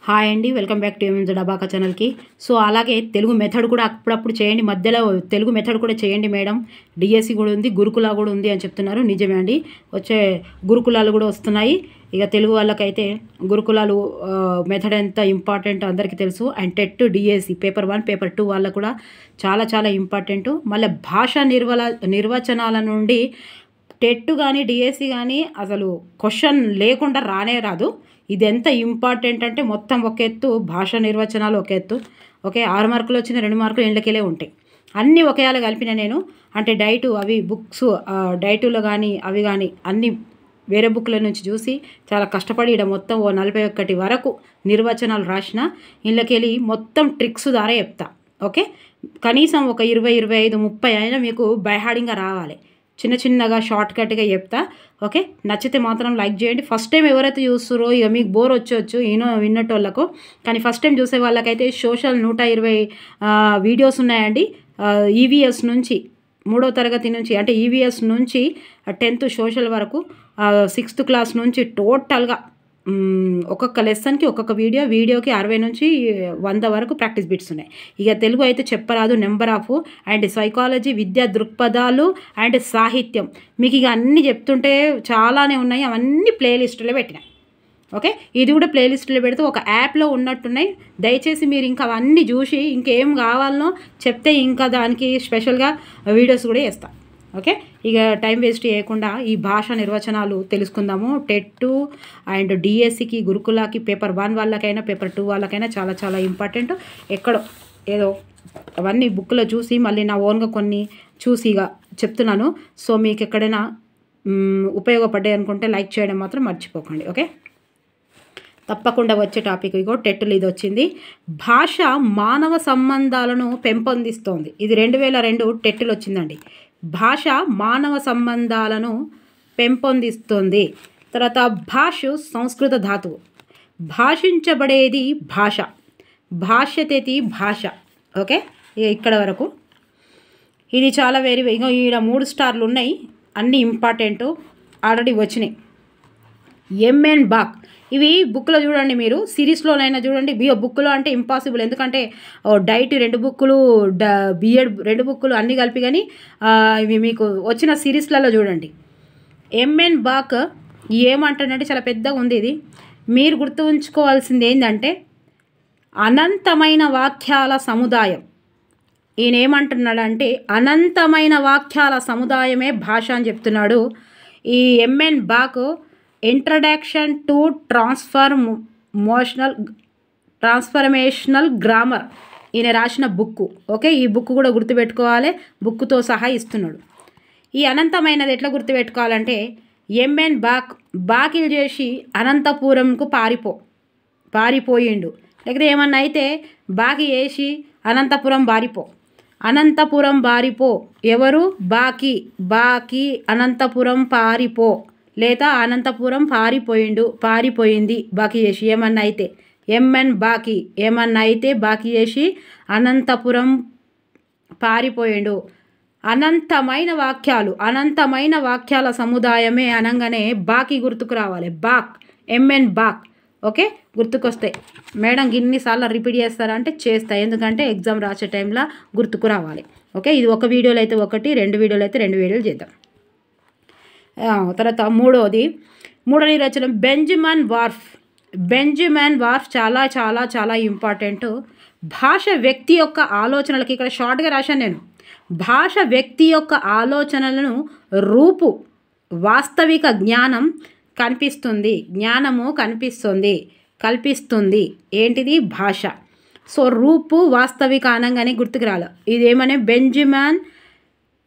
Hi అండి, welcome back to డబాకా ఛానల్కి. So అలాగే తెలుగు మెథడ్ కూడా అప్పుడప్పుడు చేయండి, మధ్యలో తెలుగు మెథడ్ కూడా చేయండి మేడం. డిఎస్సి కూడా ఉంది, గురుకుల కూడా ఉంది అని చెప్తున్నారు. నిజమే అండి, వచ్చే గురుకులాలు కూడా వస్తున్నాయి. ఇక తెలుగు వాళ్ళకైతే గురుకులాలు మెథడ్ ఎంత ఇంపార్టెంట్ అందరికీ తెలుసు. And TET DSC paper 1 paper 2 వాళ్ళకు కూడా చాలా చాలా ఇంపార్టెంటు. మళ్ళీ భాషా నిర్వచనాల నుండి టెట్ కానీ డిఎస్సి కానీ అసలు క్వశ్చన్ లేకుండా రానే రాదు. ఇది ఎంత ఇంపార్టెంట్ అంటే మొత్తం ఒక ఎత్తు, భాషా నిర్వచనాలు ఒక ఎత్తు. ఓకే, 6 మార్కులు వచ్చిన 2 మార్కులు ఇండ్లకెళ్ళే ఉంటాయి. అన్నీ ఒకేలా కలిపిన నేను, అంటే డైటు అవి బుక్స్ డైటులో కానీ అవి కానీ అన్నీ వేరే బుక్ల నుంచి చూసి చాలా కష్టపడి ఇక్కడ మొత్తం 41 వరకు నిర్వచనాలు రాసిన. ఇండ్లకెళ్ళి మొత్తం ట్రిక్స్ ద్వారా చెప్తా. ఓకే, కనీసం ఒక 20, 25, 30 అయినా మీకు బైహార్డింగ్గా రావాలి. చిన్న చిన్నగా షార్ట్ కట్గా చెప్తా. ఓకే, నచ్చితే మాత్రం లైక్ చేయండి. ఫస్ట్ టైం ఎవరైతే చూస్తారో ఇక మీకు బోర్ వచ్చవచ్చు విన్నటోళ్ళకు, కానీ ఫస్ట్ టైం చూసే వాళ్ళకైతే సోషల్ 120 వీడియోస్ ఉన్నాయండి. ఈవీఎస్ నుంచి 3వ తరగతి నుంచి, అంటే ఈవీఎస్ నుంచి 10th సోషల్ వరకు, 6th క్లాస్ నుంచి టోటల్గా ఒక్కొక్క లెసన్కి ఒక్కొక్క వీడియోకి 60 నుంచి 100 వరకు ప్రాక్టీస్ బిట్స్ ఉన్నాయి. ఇక తెలుగు అయితే చెప్పరాదు, నెంబర్ ఆఫ్ అండ్ సైకాలజీ, విద్యా దృక్పథాలు అండ్ సాహిత్యం. మీకు ఇక అన్నీ చెప్తుంటే చాలానే ఉన్నాయి, అవన్నీ ప్లేలిస్టులో పెట్టినాయి. ఓకే, ఇది కూడా ప్లేలిస్టులో పెడితే ఒక యాప్లో ఉన్నట్టున్నాయి. దయచేసి మీరు ఇంకా అవన్నీ చూసి ఇంకేం కావాలనో చెప్తే ఇంకా దానికి స్పెషల్గా వీడియోస్ కూడా చేస్తాను. ఓకే, ఇక టైం వేస్ట్ చేయకుండా ఈ భాషా నిర్వచనాలు తెలుసుకుందాము. టెట్ అండ్ డిఎస్సికి, గురుకులాకి, పేపర్ 1 వాళ్ళకైనా పేపర్ 2 వాళ్ళకైనా చాలా చాలా ఇంపార్టెంట్. ఎక్కడో ఏదో అవన్నీ బుక్లో చూసి మళ్ళీ నా ఓన్గా కొన్ని చూసి ఇక చెప్తున్నాను. సో మీకు ఎక్కడైనా ఉపయోగపడ్డాయి అనుకుంటే లైక్ చేయడం మాత్రం మర్చిపోకండి. ఓకే, తప్పకుండా వచ్చే టాపిక్ ఇగో టెట్లో ఇది వచ్చింది. భాష మానవ సంబంధాలను పెంపొందిస్తోంది. ఇది 2002 టెట్లో వచ్చిందండి. భాష మానవ సంబంధాలను పెంపొందిస్తుంది. తర్వాత భాష సంస్కృత ధాతువు. భాషించబడేది భాష, భాష్యతేతి భాష. ఓకే, ఇక్కడ వరకు ఇది చాలా ఇగో ఈడ 3 స్టార్లు ఉన్నాయి, అన్నీ ఇంపార్టెంటు ఆల్రెడీ వచ్చినాయి. ఎంఎన్ బాక్ ఇవి బుక్లో చూడండి, మీరు సిరీస్లోనైనా చూడండి. బుక్లో అంటే ఇంపాసిబుల్, ఎందుకంటే డైట్ 2 బుక్కులు, బిఎడ్ 2 బుక్కులు అన్నీ కలిపి. కానీ ఇవి మీకు వచ్చిన సిరీస్లలో చూడండి. ఎంఎన్ బాక్ ఏమంటాడంటే చాలా పెద్దగా ఉంది ఇది. మీరు గుర్తు ఉంచుకోవాల్సింది ఏంటంటే అనంతమైన వాక్యాల సముదాయం. ఈయన ఏమంటున్నాడంటే అనంతమైన వాక్యాల సముదాయమే భాష అని చెప్తున్నాడు. ఈ Emmon Bach introduction to transformational grammar ఈయన రాసిన బుక్కు. ఓకే, ఈ బుక్ కూడా గుర్తుపెట్టుకోవాలి, బుక్తో సహా ఇస్తున్నాడు. ఈ అనంతమైనది ఎట్లా గుర్తుపెట్టుకోవాలంటే ఎంఎన్ బాకిల్ చేసి అనంతపురంకు పారిపోయిండు. లేకపోతే ఏమన్నా అయితే బాకి వేసి అనంతపురం బారిపో. ఎవరు? బాకి అనంతపురం పారిపో, లేదా అనంతపురం పారిపోయింది బాకి చేసి. ఏమన్నా అయితే ఎంఎన్ బాకి ఏమన్నా అయితే బాకి చేసి అనంతపురం పారిపోయిండు. అనంతమైన వాక్యాల సముదాయమే అనగానే బాకి గుర్తుకు రావాలి. Emmon Bach. ఓకే, గుర్తుకొస్తాయి. మేడం ఇన్నిసార్లు రిపీట్ చేస్తారంటే చేస్తా, ఎందుకంటే ఎగ్జామ్ రాసే టైంలో గుర్తుకు రావాలి. ఓకే, ఇది ఒక వీడియోలో అయితే ఒకటి, 2 వీడియోలు అయితే 2 వీడియోలు చేద్దాం. తర్వాత మూడో నిర్వచనం బెంజమిన్ వార్ఫ్ చాలా చాలా చాలా ఇంపార్టెంట్. భాష వ్యక్తి యొక్క ఆలోచనలకి, ఇక్కడ షార్ట్గా రాశాను నేను, భాష వ్యక్తి యొక్క ఆలోచనలను వాస్తవిక జ్ఞానము కల్పిస్తుంది. ఏంటిది? భాష. సో వాస్తవిక అనగానే గుర్తుకు రాలి. ఇదేమనే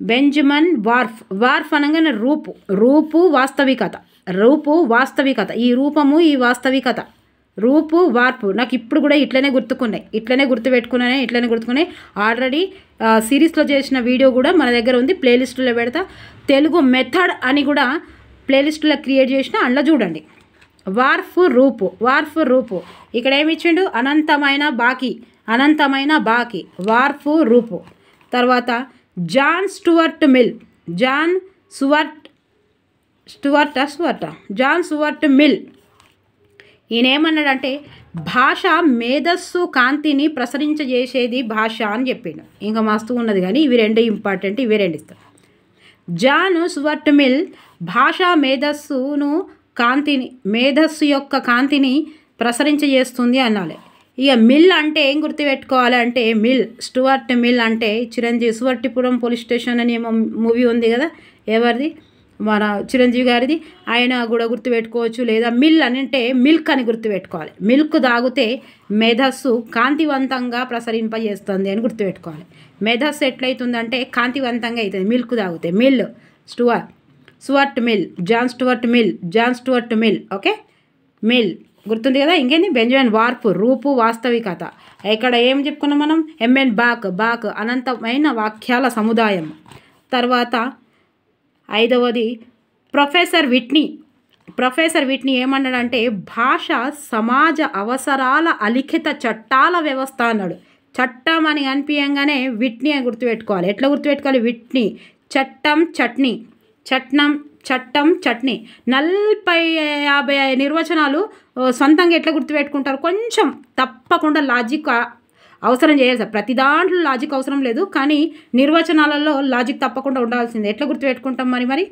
బెంజమిన్ వార్ఫ్ అనగానే రూపు వాస్తవికత. ఈ రూపము, ఈ వాస్తవికత, వార్పు నాకు ఇప్పుడు కూడా ఇట్లనే గుర్తుపెట్టుకున్నాయి. ఆల్రెడీ సిరీస్లో చేసిన వీడియో కూడా మన దగ్గర ఉంది, ప్లేలిస్టులో పెడతా. తెలుగు మెథడ్ అని కూడా ప్లేలిస్టులో క్రియేట్ చేసిన, అందులో చూడండి. వార్ఫ్ రూపు. ఇక్కడ ఏమి ఇచ్చిండు? అనంతమైన బాకి, వార్ఫ్ రూపు. తర్వాత జాన్ స్టూవర్ట్ మిల్ ఈయన ఏమన్నాడంటే భాష మేధస్సు కాంతిని ప్రసరించజేసేది భాష అని చెప్పిండు. ఇంకా మస్తు ఉన్నది కానీ ఇవి రెండు ఇంపార్టెంట్, ఇవి రెండు ఇస్తాం. జాన్ స్టువర్ట్ మిల్ భాషా మేధస్సు యొక్క కాంతిని ప్రసరించజేస్తుంది అనాలి. ఇక మిల్ అంటే ఏం గుర్తుపెట్టుకోవాలి అంటే స్టువర్ట్ మిల్ అంటే చిరంజీవి సువర్టిపురం పోలీస్ స్టేషన్ అని ఏమో మూవీ ఉంది కదా, ఎవరిది, మన చిరంజీవి గారిది. ఆయన కూడా గుర్తుపెట్టుకోవచ్చు. లేదా మిల్ అని అంటే మిల్క్ అని గుర్తుపెట్టుకోవాలి. మిల్క్ తాగితే మేధస్సు కాంతివంతంగా ప్రసరింపజేస్తుంది అని గుర్తుపెట్టుకోవాలి. మేధస్సు ఎట్లయితుందంటే కాంతివంతంగా అవుతుంది మిల్క్ తాగితే. Mill Stuart Mill, John Stuart Mill. Okay, Mill గుర్తుంది కదా. ఇంకేంది బెంజమిన్ వార్ఫ్ రూపు వాస్తవికత. ఇక్కడ ఏం చెప్పుకున్నాం మనం, ఎంఎన్ బాక్ అనంతమైన వాక్యాల సముదాయం. తర్వాత 5వది ప్రొఫెసర్ విట్నీ ఏమన్నాడంటే భాష సమాజ అవసరాల అలిఖిత చట్టాల వ్యవస్థ అన్నాడు. చట్టం అని అనిపించగానే విట్నీ అని గుర్తుపెట్టుకోవాలి. ఎట్లా గుర్తుపెట్టుకోవాలి, విట్నీ చట్టం చట్నీ 40-50 నిర్వచనాలు సొంతంగా ఎట్లా గుర్తుపెట్టుకుంటారు, కొంచెం తప్పకుండా లాజిక్ అవసరం చేయాలి సార్. ప్రతి దాంట్లో లాజిక్ అవసరం లేదు, కానీ నిర్వచనాలలో లాజిక్ తప్పకుండా ఉండాల్సిందే. ఎట్లా గుర్తుపెట్టుకుంటాం మరి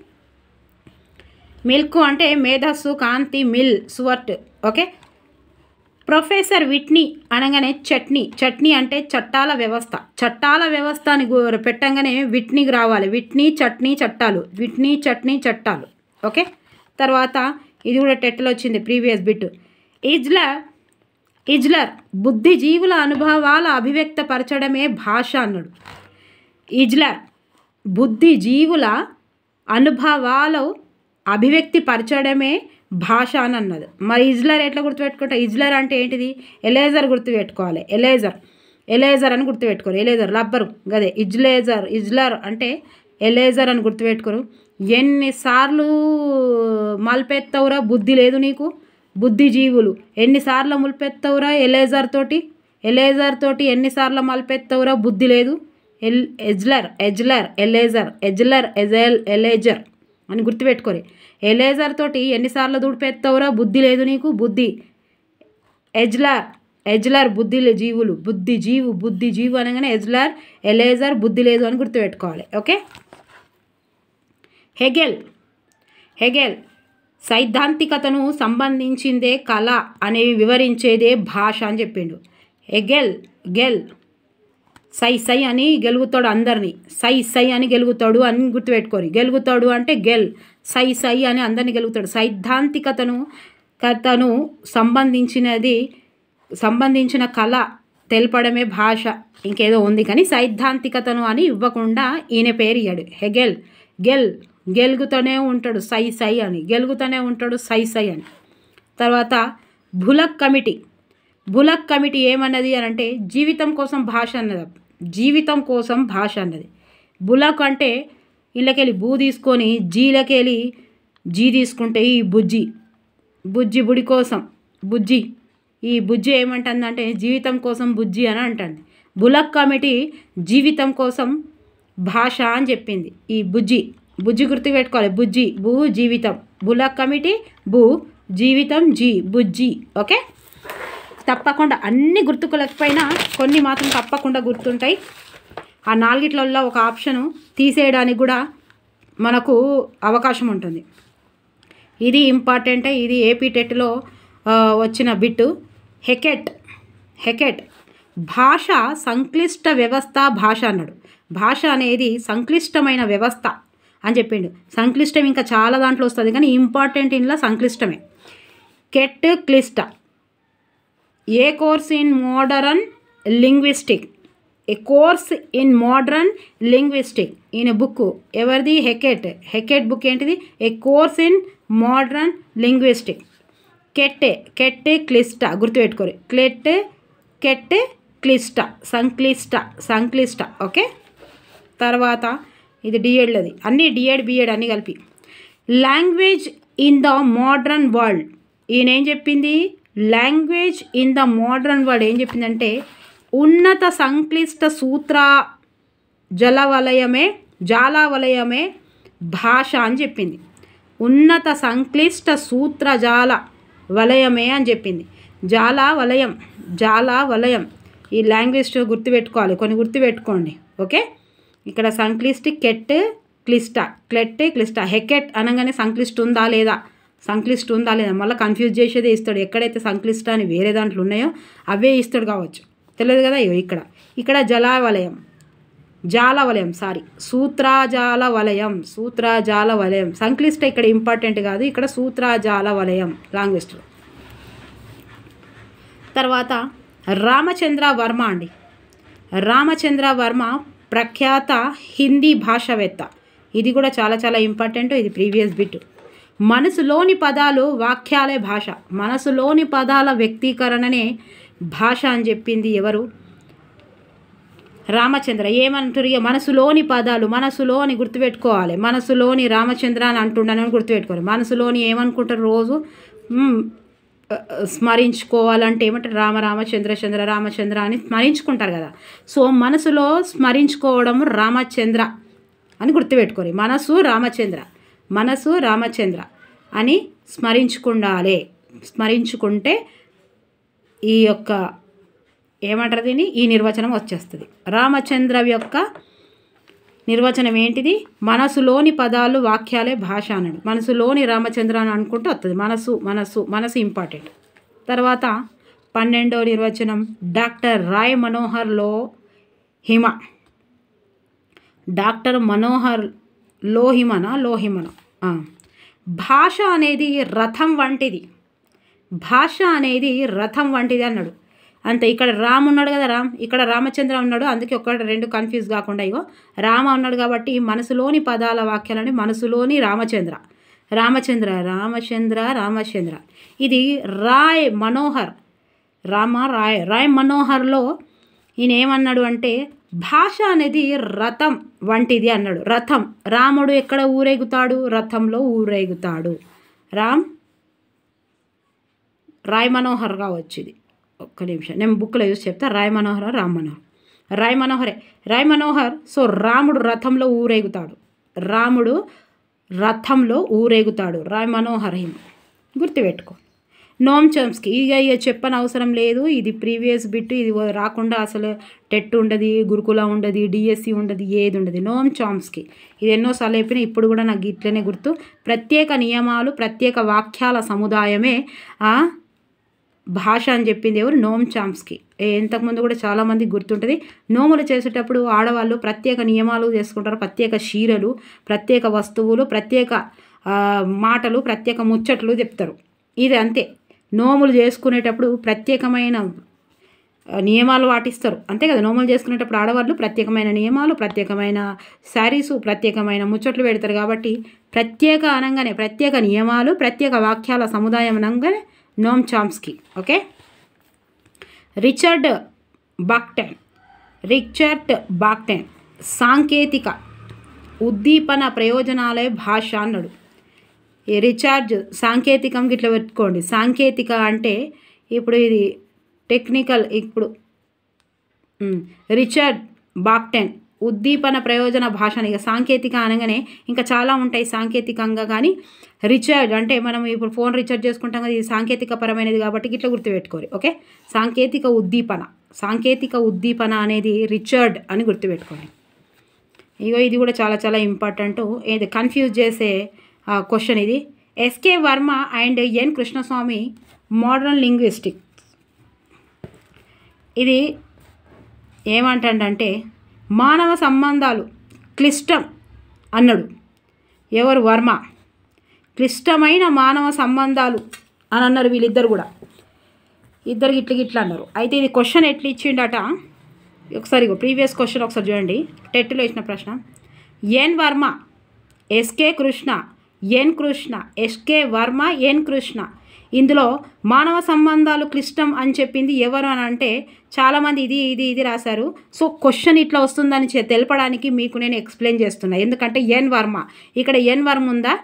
మిల్క్ అంటే మేధస్సు కాంతి, Mill Stuart. Okay, professor Whitney అనగానే చట్నీ అంటే చట్టాల వ్యవస్థ అని పెట్టంగానే విట్నీకి రావాలి. విట్నీ చట్టాలు. ఓకే, తర్వాత ఇది కూడా టెట్లో వచ్చింది ప్రీవియస్ బిట్. ఇజ్లర్ బుద్ధిజీవుల అనుభవాల అభివ్యక్తపరచడమే భాష అన్నాడు. ఇజ్లర్ బుద్ధిజీవుల అనుభవాలు అభివ్యక్తిపరచడమే భాష అని అన్నది. మరి ఇజ్లర్ ఎట్లా గుర్తుపెట్టుకుంటా, ఇజ్లర్ అంటే ఏంటిది, ఎలేజర్ గుర్తుపెట్టుకోవాలి. ఎలేజర్ అని గుర్తుపెట్టుకోరు. ఎలేజర్ రబ్బరు గదే ఇజ్లర్ అంటే ఎలేజర్ అని గుర్తుపెట్టుకోరు. ఎన్నిసార్లు మల్పెత్తవురా బుద్ధి లేదు నీకు, బుద్ధిజీవులు ఎన్నిసార్లు ముల్పెత్తవురా ఎలేజర్ తోటి ఎన్నిసార్లు మల్పెత్తవురా బుద్ధి లేదు. ఎలేజర్ అని గుర్తుపెట్టుకోరు. ఎలేజర్ తోటి ఎన్నిసార్లు దుడిపెత్తవురా బుద్ధి లేదు నీకు, బుద్ధి. ఎజ్లర్ బుద్ధిజీవు అనగానే ఎలేజర్ బుద్ధి లేదు అని గుర్తుపెట్టుకోవాలి. ఓకే, హెగెల్ సైద్ధాంతికతను సంబంధించిందే కళ అనేవి వివరించేదే భాష అని చెప్పిండు. గెల్ సై అని గెలుగుతాడు అందరినీ, సై అని గెలుగుతాడు అని గుర్తుపెట్టుకోరు. గెలుగుతాడు అంటే గెల్, సై అని అందరినీ గెలుగుతాడు. సైద్ధాంతికతను సంబంధించిన కళ తెలపడమే భాష. ఇంకేదో ఉంది కానీ సైద్ధాంతికతను అని ఇవ్వకుండా ఈయన పేరు ఇయ్యాడు. హెగెల్ గెలుగుతూనే ఉంటాడు సై అని, గెలుగుతూనే ఉంటాడు సై అని. తర్వాత బులక్ కమిటీ ఏమన్నది అని అంటే జీవితం కోసం భాష అన్నది. బులక్ అంటే ఇళ్ళకెళ్ళి బూ తీసుకొని జీలకెళ్ళి జీ తీసుకుంటే ఈ బుజ్జి బుడి కోసం బుజ్జి, ఈ బుజ్జి ఏమంటుందంటే జీవితం కోసం బుజ్జి అని అంటుంది. బులక్ కమిటీ జీవితం కోసం భాష అని చెప్పింది. ఈ బుజ్జి గుర్తుపెట్టుకోవాలి. బుజ్జి బూ జీవితం, బులక్ కమిటీ బూ జీవితం జీ బుజ్జి. ఓకే, తప్పకుండా అన్ని గుర్తుకోలేకపోయినా కొన్ని మాత్రం తప్పకుండా గుర్తుంటాయి. ఆ 4 ఒక ఆప్షను తీసేయడానికి కూడా మనకు అవకాశం ఉంటుంది. ఇది ఇంపార్టెంటే. ఇది ఏపీ టెట్లో వచ్చిన బిట్టు. హెకెట్ భాష సంక్లిష్ట వ్యవస్థ భాష అన్నాడు. భాష అనేది సంక్లిష్టమైన వ్యవస్థ అని చెప్పిండు. సంక్లిష్టం ఇంకా చాలా దాంట్లో వస్తుంది కానీ ఇంపార్టెంట్ ఇంట్లో సంక్లిష్టమే. క్లిష్ట ఏ కోర్స్ ఇన్ మోడరన్ లింగ్విస్టిక్ ఈయన బుక్ ఎవరిది, హెకెట్ బుక్ ఏంటిది, ఏ కోర్స్ ఇన్ మోడరన్ లింగ్విస్టిక్. క్లిష్ట గుర్తుపెట్టుకోరు. సంక్లిష్ట. ఓకే, తర్వాత ఇది డిఎడ్లది, అన్నీ డిఎడ్ బిఎడ్ అన్నీ కలిపి. Language in the modern world ఈయన ఏం చెప్పింది, language in the modern world ఏం చెప్పిందంటే ఉన్నత సంక్లిష్ట సూత్ర జాలవలయమే భాష అని చెప్పింది. ఉన్నత సంక్లిష్ట సూత్రజాల వలయమే అని చెప్పింది. జాల వలయం, జాల వలయం. ఈ లాంగ్వేజ్ గుర్తుపెట్టుకోవాలి, కొన్ని గుర్తుపెట్టుకోండి. ఓకే, ఇక్కడ సంక్లిష్టి కెట్ క్లిష్ట, క్లెట్ క్లిష్ట. హెకెట్ అనగానే సంక్లిష్ట ఉందా లేదా, సంక్లిష్ట ఉందా లేదా, మళ్ళీ కన్ఫ్యూజ్ చేసేదే ఇస్తాడు. ఎక్కడైతే సంక్లిష్ట అని వేరే దాంట్లో ఉన్నాయో అవే ఇస్తాడు కావచ్చు, తెలియదు కదా. ఇక్కడ జలావలయం, జాల వలయం, సారీ సూత్రాజాల వలయం, సూత్రాజాల వలయం. సంక్లిష్ట ఇక్కడ ఇంపార్టెంట్ కాదు, ఇక్కడ సూత్రాజాల వలయం లాంగ్వేజ్లో. తర్వాత రామచంద్ర వర్మ అండి. రామచంద్ర వర్మ ప్రఖ్యాత హిందీ భాషావేత్త. ఇది కూడా చాలా చాలా ఇంపార్టెంట్, ఇది ప్రీవియస్ బిట్. మనసులోని పదాలు వాక్యాలే భాష, మనసులోని పదాల వ్యక్తీకరణనే భాష అని చెప్పింది ఎవరు? రామచంద్ర. ఏమంటారు ఇక, మనసులోని పదాలు, మనసులోని గుర్తుపెట్టుకోవాలి. మనసులోని రామచంద్ర అని అంటుండని గుర్తుపెట్టుకోవాలి. మనసులోని ఏమనుకుంటారు రోజు స్మరించుకోవాలంటే ఏమంటారు? రామ రామ చంద్ర చంద్ర రామచంద్ర అని స్మరించుకుంటారు కదా. సో మనసులో స్మరించుకోవడం రామచంద్ర అని గుర్తుపెట్టుకోరు. మనసు రామచంద్ర, మనసు రామచంద్ర అని స్మరించుకుండాలి. స్మరించుకుంటే ఈ యొక్క ఏమంటారు దీన్ని, ఈ నిర్వచనం వచ్చేస్తుంది. రామచంద్ర యొక్క నిర్వచనం ఏంటిది? మనసులోని పదాలు వాక్యాలే భాష అన్నాడు. మనసులోని రామచంద్ర అని అనుకుంటూ వస్తుంది. మనసు మనసు మనసు ఇంపార్టెంట్. తర్వాత 12వ నిర్వచనం డాక్టర్ రాయ్ మనోహర్ లోహిమ. డాక్టర్ మనోహర్ లోహిమన. భాష అనేది రథం వంటిది, భాష అనేది రథం వంటిది అన్నాడు. అంతే. ఇక్కడ రామ్ ఉన్నాడు కదా, ఇక్కడ రామచంద్ర ఉన్నాడు, అందుకే ఒకటి రెండు కన్ఫ్యూజ్ కాకుండా ఇగో రామ ఉన్నాడు కాబట్టి మనసులోని పదాల వాక్యాలని మనసులోని రామచంద్ర, రామచంద్ర రామచంద్ర రామచంద్ర. ఇది రాయ్ మనోహర్, రాయ్ మనోహర్లో ఈయన ఏమన్నాడు అంటే భాష అనేది రథం వంటిది అన్నాడు. రథం, రాముడు ఎక్కడ ఊరేగుతాడు? రథంలో ఊరేగుతాడు. రాయ్ మనోహర్ కావచ్చు ఇది. ఒక్క నిమిషం, నేను బుక్లో చూసి చెప్తా. రాయ్ మనోహర్, రామ్ మనోహర్, రాయ్ మనోహరే. రాయ్ మనోహర్. సో రాముడు రథంలో ఊరేగుతాడు, రాముడు రథంలో ఊరేగుతాడు. రాయ్ మనోహర్ హిమ గుర్తుపెట్టుకో. నోమ్ చామ్స్కీ. ఇక చెప్పని అవసరం లేదు, ఇది ప్రీవియస్ బిట్. ఇది రాకుండా అసలు టెట్ ఉండదు, గురుకుల ఉండదు, డిఎస్సి ఉండదు, ఏది ఉండదు. నోమ్ చామ్స్కీ. ఇది ఎన్నోసార్లు చెప్పినా ఇప్పుడు కూడా నాకు ఇట్లనే గుర్తు. ప్రత్యేక నియమాలు, ప్రత్యేక వాక్యాల సముదాయమే భాష అని చెప్పింది ఎవరు? నోమ్ చామ్స్కీ. ఇంతకుముందు కూడా చాలామంది గుర్తుంటుంది. నోములు చేసేటప్పుడు ఆడవాళ్ళు ప్రత్యేక నియమాలు చేసుకుంటారు, ప్రత్యేక చీరలు, ప్రత్యేక వస్తువులు, ప్రత్యేక మాటలు, ప్రత్యేక ముచ్చట్లు చెప్తారు. ఇది అంతే. నోములు చేసుకునేటప్పుడు ప్రత్యేకమైన నియమాలు పాటిస్తారు, అంతే కదా. నోములు చేసుకునేటప్పుడు ఆడవాళ్ళు ప్రత్యేకమైన నియమాలు, ప్రత్యేకమైన శారీసు, ప్రత్యేకమైన ముచ్చట్లు పెడతారు. కాబట్టి ప్రత్యేక అనగానే ప్రత్యేక నియమాలు, ప్రత్యేక వాక్యాల సముదాయం అనగానే నోమ్ చామ్స్కీ. ఓకే. రిచర్డ్ బాక్టెన్ సాంకేతిక ఉద్దీపన ప్రయోజనాలే భాష అన్నాడు. ఈ రిచార్జ్ సాంకేతికం ఇట్లా పెట్టుకోండి. సాంకేతిక అంటే ఇప్పుడు ఇది టెక్నికల్. ఇప్పుడు రిచర్డ్ బాక్టెన్ ఉద్దీపన ప్రయోజన భాషని. ఇక సాంకేతిక అనగానే ఇంకా చాలా ఉంటాయి సాంకేతికంగా, కానీ రిచర్డ్ అంటే మనం ఇప్పుడు ఫోన్ రీఛార్జ్ చేసుకుంటాం కదా, ఇది సాంకేతిక పరమైనది కాబట్టి ఇట్లా గుర్తుపెట్టుకోరు. ఓకే. సాంకేతిక ఉద్దీపన అనేది రిచర్డ్ అని గుర్తుపెట్టుకోండి. ఇగో ఇది కూడా చాలా చాలా ఇంపార్టెంట్. ఇది కన్ఫ్యూజ్ చేసే క్వశ్చన్ ఇది. SK Varma and N Krishnaswamy modern linguistics. ఇది ఏమంటాడంటే మానవ సంబంధాలు క్లిష్టం అన్నాడు. ఎవరు? వర్మ. క్లిష్టమైన మానవ సంబంధాలు అని అన్నారు వీళ్ళిద్దరు కూడా. ఇద్దరు ఇట్లా అన్నారు. అయితే ఇది క్వశ్చన్ ఎట్లా ఇచ్చిండట ఒకసారి ప్రీవియస్ క్వశ్చన్ ఒకసారి చూడండి. టెట్లో ఇచ్చిన ప్రశ్న. ఎన్ వర్మ, ఎస్కే కృష్ణ, ఎన్ కృష్ణ, ఎస్కే వర్మ, ఎన్ కృష్ణ. ఇందులో మానవ సంబంధాలు క్లిష్టం అని చెప్పింది ఎవరు అని అంటే చాలామంది ఇది రాశారు. సో క్వశ్చన్ ఇట్లా వస్తుందని తెలపడానికి మీకు నేను ఎక్స్ప్లెయిన్ చేస్తున్నా. ఎందుకంటే ఎన్ వర్మ, ఇక్కడ ఎన్ వర్మ ఉందా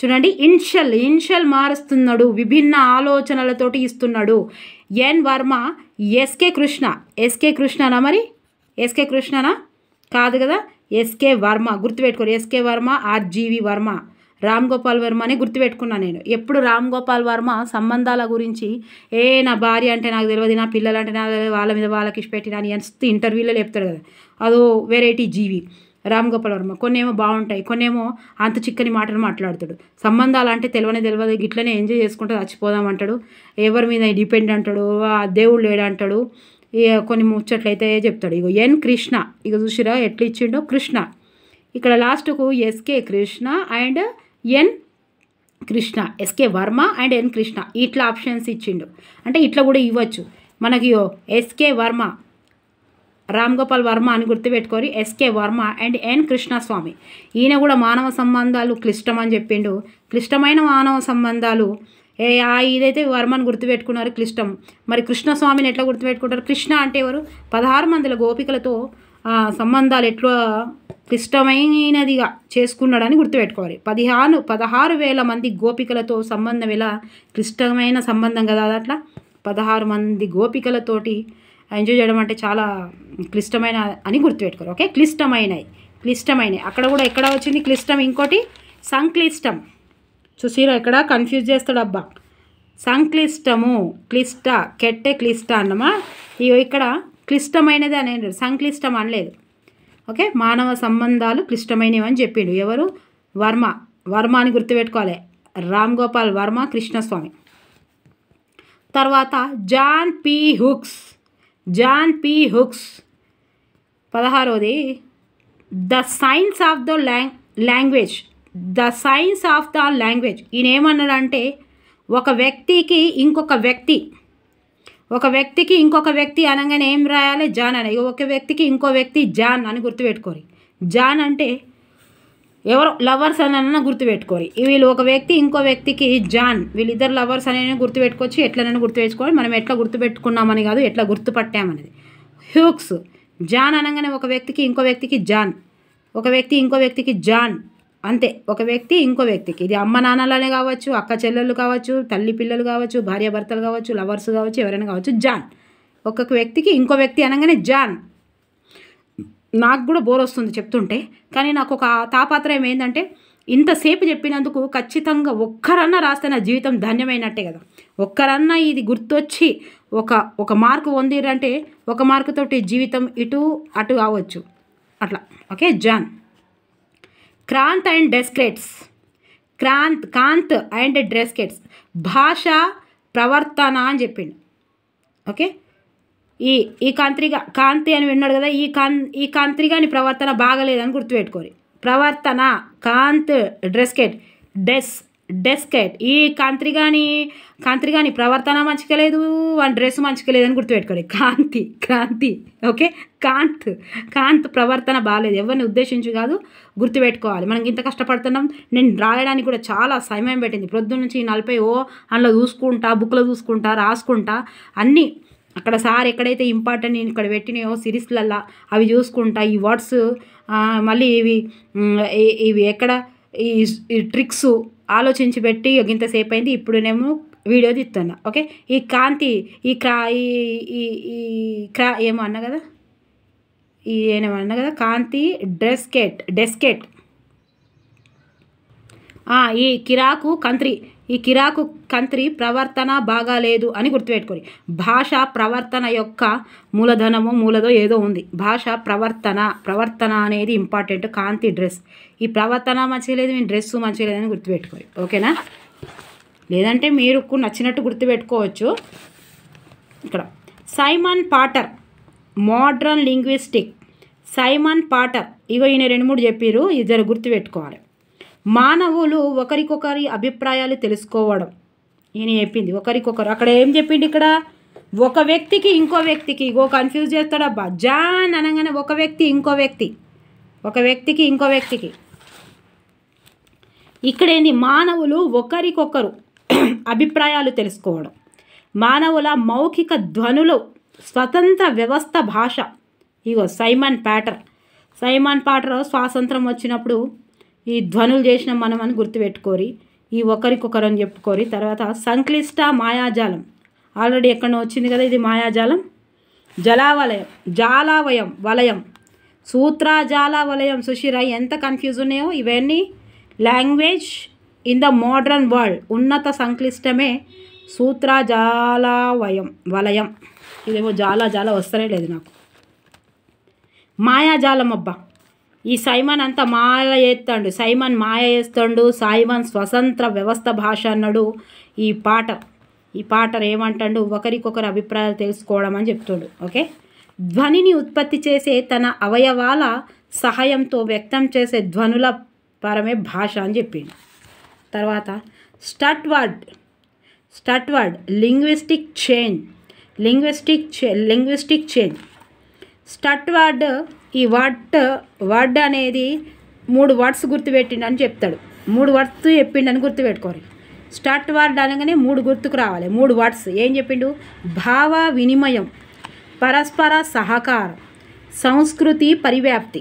చూడండి. ఇన్షల్ మారుస్తున్నాడు, విభిన్న ఆలోచనలతోటి ఇస్తున్నాడు. ఎన్ వర్మ. ఎస్కే కృష్ణనా? మరి ఎస్కే కృష్ణనా? కాదు కదా, ఎస్కే వర్మ. గుర్తుపెట్టుకోరు. SK Varma, RGV Varma. రామ్ గోపాల్ వర్మ అని గుర్తుపెట్టుకున్నాను నేను. ఎప్పుడు రామ్ గోపాల్ వర్మ సంబంధాల గురించి నా భార్య అంటే నాకు తెలియదు, నా పిల్లలు అంటే నాకు తెలియదు, వాళ్ళ మీద వాళ్ళకి ఇష్టపెట్టిన అని ఎంత ఇంటర్వ్యూలో చెప్తాడు కదా, అదో వెరైటీ జీవి రామ్ గోపాల్ వర్మ. కొన్నేమో బాగుంటాయి, కొన్నేమో అంత చిక్కని మాటలు మాట్లాడతాడు. సంబంధాలు అంటే తెలియదు, గిట్లనే ఎంజాయ్ చేసుకుంటూ చచ్చిపోదామంటాడు, ఎవరి మీద డిపెండ్ అంటాడు, దేవుడు లేడు అంటాడు, కొన్ని ముచ్చట్లయితే చెప్తాడు. ఇగో ఎన్ కృష్ణ, ఇక చూసిరా ఎట్లా ఇచ్చిండో కృష్ణ. ఇక్కడ లాస్ట్కు SK Krishna and N Krishna, SK Varma and N Krishna ఇట్లా ఆప్షన్స్ ఇచ్చిండు. అంటే ఇట్లా కూడా ఇవ్వచ్చు మనకి. ఎస్కే వర్మ, రామ్ గోపాల్ వర్మ అని గుర్తుపెట్టుకోరి, SK Varma and N Krishnaswami. ఈయన కూడా మానవ సంబంధాలు క్లిష్టం అని చెప్పిండు. క్లిష్టమైన మానవ సంబంధాలు ఇదైతే వర్మని గుర్తుపెట్టుకున్నారు క్లిష్టం. మరి కృష్ణస్వామిని ఎట్లా గుర్తుపెట్టుకుంటారు? కృష్ణ అంటే ఎవరు? 16 మందిల గోపికలతో సంబంధాలు ఎట్లా క్లిష్టమైనదిగా చేసుకున్నాడని గుర్తుపెట్టుకోవాలి. 16,000 మంది గోపికలతో సంబంధం ఎలా క్లిష్టమైన సంబంధం కదా, అట్లా 16 మంది గోపికలతోటి ఎంజాయ్ చేయడం అంటే చాలా క్లిష్టమైన అని గుర్తుపెట్టుకోరు. ఓకే, క్లిష్టమైనవి అక్కడ కూడా ఎక్కడ వచ్చింది క్లిష్టం, ఇంకోటి సంక్లిష్టం. చూసిరా ఎక్కడ కన్ఫ్యూజ్ చేస్తాడు అబ్బా. సంక్లిష్టము, క్లిష్ట, కెట్టే క్లిష్ట అన్నమా. ఇక్కడ క్లిష్టమైనది అనేది సంక్లిష్టం అనలేదు. ఓకే, మానవ సంబంధాలు క్లిష్టమైనవి అని చెప్పిండు. ఎవరు? వర్మ అని గుర్తుపెట్టుకోవాలి. రామ్ గోపాల్ వర్మ కృష్ణస్వామి. తర్వాత జాన్ పి హుక్స్ 16వది the science of the language. ఈయన ఏమన్నాడంటే ఒక వ్యక్తికి ఇంకొక వ్యక్తి అనగానే ఏం రాయాలి? జాన్ అని. ఒక వ్యక్తికి ఇంకో వ్యక్తి జాన్ అని గుర్తుపెట్టుకోరి. జాన్ అంటే ఎవరో లవర్స్ అని గుర్తుపెట్టుకోరి. వీళ్ళు ఒక వ్యక్తి ఇంకో వ్యక్తికి జాన్, వీళ్ళిద్దరు లవర్స్ అనేది గుర్తుపెట్టుకోవచ్చు. ఎట్లనైనా గుర్తుపెట్టుకోవాలి. మనం ఎట్లా గుర్తుపెట్టుకున్నామని కాదు, ఎట్లా గుర్తుపట్టామనేది. హ్యూక్స్, జాన్ అనగానే ఒక వ్యక్తికి ఇంకో వ్యక్తికి జాన్, ఒక వ్యక్తి ఇంకో వ్యక్తికి జాన్, అంతే. ఒక వ్యక్తి ఇంకో వ్యక్తికి, ఇది అమ్మ నాన్నలనే కావచ్చు, అక్క చెల్లెళ్ళు కావచ్చు, తల్లి పిల్లలు కావచ్చు, భార్య భర్తలు కావచ్చు, లవర్స్ కావచ్చు, ఎవరైనా కావచ్చు, జాన్. ఒక్కొక్క వ్యక్తికి ఇంకో వ్యక్తి అనగానే జాన్. నాకు కూడా బోర్ వస్తుంది చెప్తుంటే, కానీ నాకు ఒక తాపత్రయం ఏంటంటే ఇంతసేపు చెప్పినందుకు ఖచ్చితంగా ఒక్కరన్నా రాస్తే నా జీవితం ధన్యమైనట్టే కదా. ఒక్కరన్నా ఇది గుర్తొచ్చి ఒక మార్కు పొందిరంటే ఒక మార్కుతోటి జీవితం ఇటు అటు కావచ్చు అట్లా. Okay, John. Kant and Descartes భాష ప్రవర్తన అని చెప్పిండు. ఓకే, ఈ కాంతి అని విన్నాడు కదా, ఈ కాంత్రిగాని ప్రవర్తన బాగలేదని గుర్తుపెట్టుకోరి. ప్రవర్తన కాంత్ డెస్కెట్ ఈ కాంత్రిగాని ప్రవర్తన మంచిగా లేదు, వాని డ్రెస్ మంచిగా లేదని గుర్తుపెట్టుకోరి. క్రాంతి. ఓకే, కాంత్ ప్రవర్తన బాగాలేదు, ఎవరిని ఉద్దేశించి కాదు, గుర్తుపెట్టుకోవాలి. మనం ఇంత కష్టపడుతున్నాం. నేను రాయడానికి కూడా చాలా సమయం పెట్టింది, ప్రొద్దున నుంచి 40 అందులో చూసుకుంటా, బుక్లో చూసుకుంటా, రాసుకుంటా, అన్నీ అక్కడ సార్ ఎక్కడైతే ఇంపార్టెంట్ నేను ఇక్కడ పెట్టినాయో సిరీస్లల్లా అవి చూసుకుంటా, ఈ వర్డ్స్ మళ్ళీ ఇవి ఎక్కడ ఈ ట్రిక్స్ ఆలోచించి పెట్టి ఇంతసేపు అయింది. ఇప్పుడునేమో వీడియో తీస్తున్నా. ఓకే, ఈ కాంతి ఏమో అన్నా కదా, ఏమన్నా కదా, కాంతి డెస్కెట్ ఈ కిరాకు కంత్రి ప్రవర్తన బాగాలేదు అని గుర్తుపెట్టుకోండి. భాష ప్రవర్తన యొక్క మూలధనమో ఏదో ఉంది. భాష ప్రవర్తన అనేది ఇంపార్టెంట్. కాంతి డ్రెస్, ఈ ప్రవర్తన మంచిగా లేదు, మీ డ్రెస్సు మంచిగా లేదని గుర్తుపెట్టుకోండి. ఓకేనా? లేదంటే మీరు నచ్చినట్టు గుర్తుపెట్టుకోవచ్చు. ఇక్కడ Simon Potter modern linguistic. Simon Potter ఇగో ఈయన 2-3 చెప్పారు, ఇద్దరు గుర్తుపెట్టుకోవాలి. మానవులు ఒకరికొకరి అభిప్రాయాలు తెలుసుకోవడం ఈయన చెప్పింది. ఒకరికొకరు అక్కడ ఏం చెప్పింది? ఇక్కడ ఒక వ్యక్తికి ఇంకో వ్యక్తికి కన్ఫ్యూజ్ చేస్తాడబ్బా. జాన్ అనగానే ఒక వ్యక్తికి ఇంకో వ్యక్తికి. ఇక్కడ ఏంది? మానవులు ఒకరికొకరు అభిప్రాయాలు తెలుసుకోవడం. మానవుల మౌఖిక ధ్వనులు స్వతంత్ర వ్యవస్థ భాష. ఇగో సైమన్ పాటర్ స్వాతంత్రం వచ్చినప్పుడు ఈ ధ్వనులు చేసిన మనం అని గుర్తుపెట్టుకోరి. ఈ ఒకరికొకరు అని చెప్పుకోరి. తర్వాత సంక్లిష్ట మాయాజాలం, ఆల్రెడీ ఎక్కడో వచ్చింది కదా, ఇది మాయాజాలం. వలయం, సూత్రజాల వలయం. సుషిరా ఎంత కన్ఫ్యూజ్ ఉన్నాయో ఇవన్నీ. Language in the modern world ఉన్నత సంక్లిష్టమే వలయం. ఇదేమో జాల వస్తనే లేదు నాకు. మాయాజాలం అబ్బా, ఈ సైమన్ అంతా మాయ చేస్తాడు. సైమన్ మాయ చేస్తాడు. సైమన్ స్వతంత్ర వ్యవస్థ భాష అన్నాడు. ఈ పాట ఏమంటాడు, ఒకరికొకరు అభిప్రాయాలు తెలుసుకోవడం అని చెప్తాడు. ఓకే, ధ్వనిని ఉత్పత్తి చేసే తన అవయవాల సహాయంతో వ్యక్తం చేసే ధ్వనుల పరమే భాష అని చెప్పిండు. తర్వాత స్టట్ వర్డ్ లింగ్విస్టిక్ చేంజ్. స్టట్ వర్డ్, ఈ వర్డ్ అనేది 3 వర్డ్స్ గుర్తుపెట్టిండు అని చెప్తాడు. 3 వర్డ్స్ చెప్పిండని గుర్తుపెట్టుకోరు. స్టట్ వర్డ్ అనగానే 3 గుర్తుకు రావాలి. 3 వర్డ్స్ ఏం చెప్పిండు? భావ వినిమయం, పరస్పర సహకారం, సంస్కృతి పరివ్యాప్తి.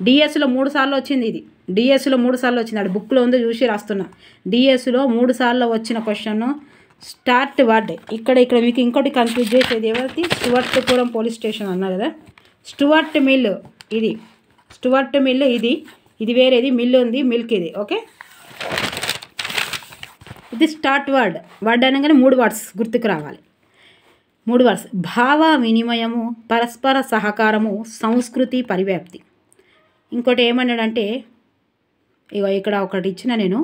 డిఎస్లో 3 సార్లు వచ్చింది. ఇది డిఎస్లో 3 సార్లు వచ్చింది. అది బుక్లో ఉందో చూసి రాస్తున్నా. డిఎస్లో 3 సార్లు వచ్చిన క్వశ్చన్ స్టార్ట్ వర్డ్. ఇక్కడ మీకు ఇంకోటి కన్ఫ్యూజ్ చేసేది ఎవరిది? స్టువర్ట్పురం పోలీస్ స్టేషన్ అన్నా కదా, స్టువర్ట్ మిల్. ఇది స్టువర్ట్ మిల్, ఇది వేరేది మిల్ ఉంది, మిల్క్ ఇది. ఓకే, ఇది స్టార్ట్ వర్డ్ అనగానే 3 వర్డ్స్ గుర్తుకు రావాలి. 3 వర్డ్స్: భావ వినిమయము, పరస్పర సహకారము, సంస్కృతి పరివ్యాప్తి. ఇంకోటి ఏమన్నాడంటే, ఇక్కడ ఒకటి ఇచ్చిన నేను,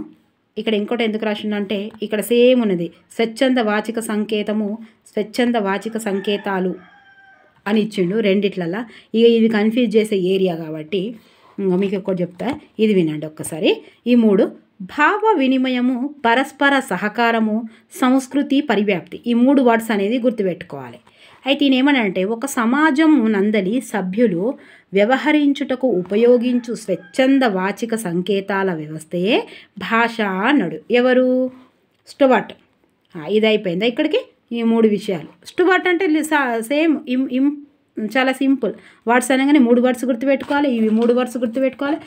ఇక్కడ ఇంకోటి ఎందుకు రాసిందంటే ఇక్కడ సేమ్ ఉన్నది. స్వచ్ఛంద వాచిక సంకేతము, స్వచ్ఛంద వాచిక సంకేతాలు అని ఇచ్చిండు రెండిట్లల్లా. ఇది కన్ఫ్యూజ్ చేసే ఏరియా కాబట్టి మీకు ఒకటి చెప్తా, ఇది వినండి ఒక్కసారి. ఈ 3: భావ వినిమయము, పరస్పర సహకారము, సంస్కృతి పరివ్యాప్తి. ఈ 3 వర్డ్స్ అనేది గుర్తుపెట్టుకోవాలి. అయితే ఈయనేమనంటే, ఒక సమాజం నందలి సభ్యులు వ్యవహరించుటకు ఉపయోగించు స్వచ్ఛంద వాచిక సంకేతాల వ్యవస్థయే భాష అన్నాడు. ఎవరు? స్టువర్ట్. ఇది అయిపోయిందా ఇక్కడికి? ఈ 3 విషయాలు. స్టువర్ట్ అంటే సేమ్ చాలా సింపుల్. వర్డ్స్ అనగానే 3 వర్డ్స్ గుర్తుపెట్టుకోవాలి. ఇవి 3 వర్డ్స్ గుర్తుపెట్టుకోవాలి.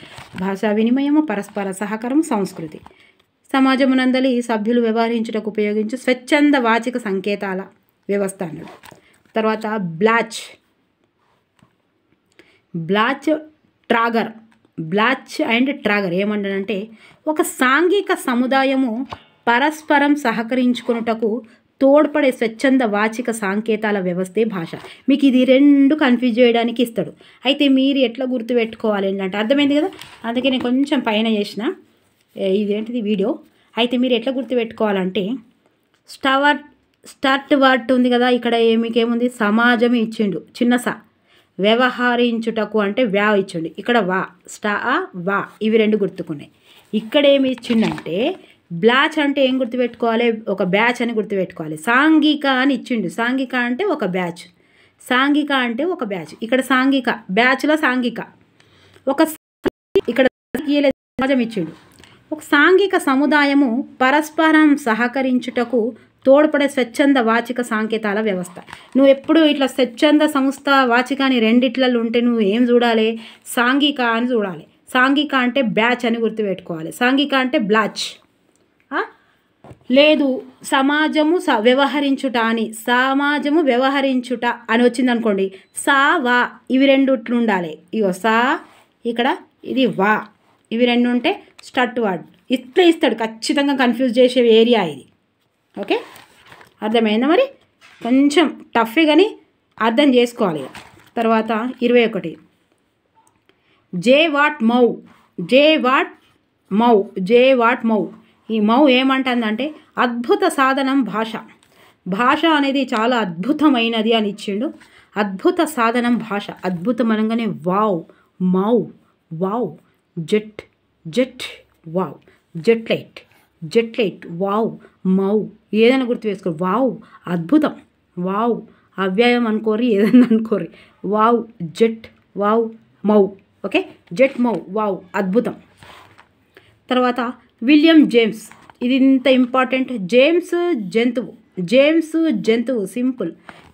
భాషా వినిమయము, పరస్పర సహకారం, సంస్కృతి. సమాజమునందలి సభ్యులు వ్యవహరించుటకు ఉపయోగించు స్వచ్ఛంద వాచిక సంకేతాల వ్యవస్థ అన్నాడు. తర్వాత బ్లాచ్ అండ్ ట్రాగర్ ఏమంటాడంటే, ఒక సాంఘిక సముదాయము పరస్పరం సహకరించుకున్నటకు తోడ్పడే స్వచ్ఛంద వాచిక సంకేతాల వ్యవస్థే భాష. మీకు ఇది 2 కన్ఫ్యూజ్ చేయడానికి ఇస్తాడు. అయితే మీరు ఎట్లా గుర్తుపెట్టుకోవాలి ఏంటంటే, అర్థమైంది కదా, అందుకే నేను కొంచెం పైన చేసిన ఇదేంటిది వీడియో. అయితే మీరు ఎట్లా గుర్తుపెట్టుకోవాలంటే, స్టార్ట్ వర్డ్ ఉంది కదా, ఇక్కడ మీకేముంది? సమాజం ఇచ్చిండు, చిన్న సా. వ్యవహరించుటకు అంటే వ్యా ఇచ్చిండు, ఇక్కడ వా. వా, ఇవి 2 గుర్తుకున్నాయి. ఇక్కడ ఏమి ఇచ్చిండంటే, బ్లాచ్ అంటే ఏం గుర్తుపెట్టుకోవాలి? ఒక బ్యాచ్ అని గుర్తుపెట్టుకోవాలి. సాంఘిక అని ఇచ్చిండు. సాంఘిక అంటే ఒక బ్యాచ్. ఇక్కడ సాంఘిక బ్యాచ్లో సాంఘిక ఒక, ఇక్కడ సమాజం ఇచ్చిండు. ఒక సాంఘిక సముదాయము పరస్పరం సహకరించుటకు తోడ్పడే స్వచ్ఛంద వాచిక సంకేతాల వ్యవస్థ. నువ్వు ఎప్పుడు ఇట్లా స్వచ్ఛంద సంస్థ వాచిక అని 2 ఉంటే నువ్వు ఏం చూడాలి? సాంఘిక అని చూడాలి. సాంఘిక అంటే బ్యాచ్ అని గుర్తుపెట్టుకోవాలి. సాంఘిక అంటే బ్లాచ్. లేదు సమాజము వ్యవహరించుట అని వచ్చిందనుకోండి, సా వా, ఇవి 2 ఉండాలి. ఇగో సా, ఇక్కడ ఇది వా, ఇవి 2 ఉంటే స్టార్ట్ వర్డ్. ఇట్లా ఇస్తాడు. ఖచ్చితంగా కన్ఫ్యూజ్ చేసే ఏరియా ఇది. ఓకే, అర్థమైందా? మరి కొంచెం టఫ్ కానీ అర్థం చేసుకోవాలి. తర్వాత 21 జే వాట్ మౌ. ఈ మౌ ఏమంటుందంటే, అద్భుత సాధనం భాష అనేది చాలా అద్భుతమైనది అని ఇచ్చిండు. అద్భుత సాధనం భాష. అద్భుతం అనగానే వావ్, మౌ, wow, jet wow, jet light wow, మౌ. ఏదైనా గుర్తు వేసుకో. వావ్ అద్భుతం, వావ్ అవ్యయం అనుకోరి, ఏదైనా అనుకోరి. వావ్ జెట్, వావ్ మౌ. ఓకే, జెట్ మౌ, వావ్ అద్భుతం. తర్వాత విలియం జేమ్స్. ఇది ఇంత ఇంపార్టెంట్. జేమ్స్ జంతువు. సింపుల్.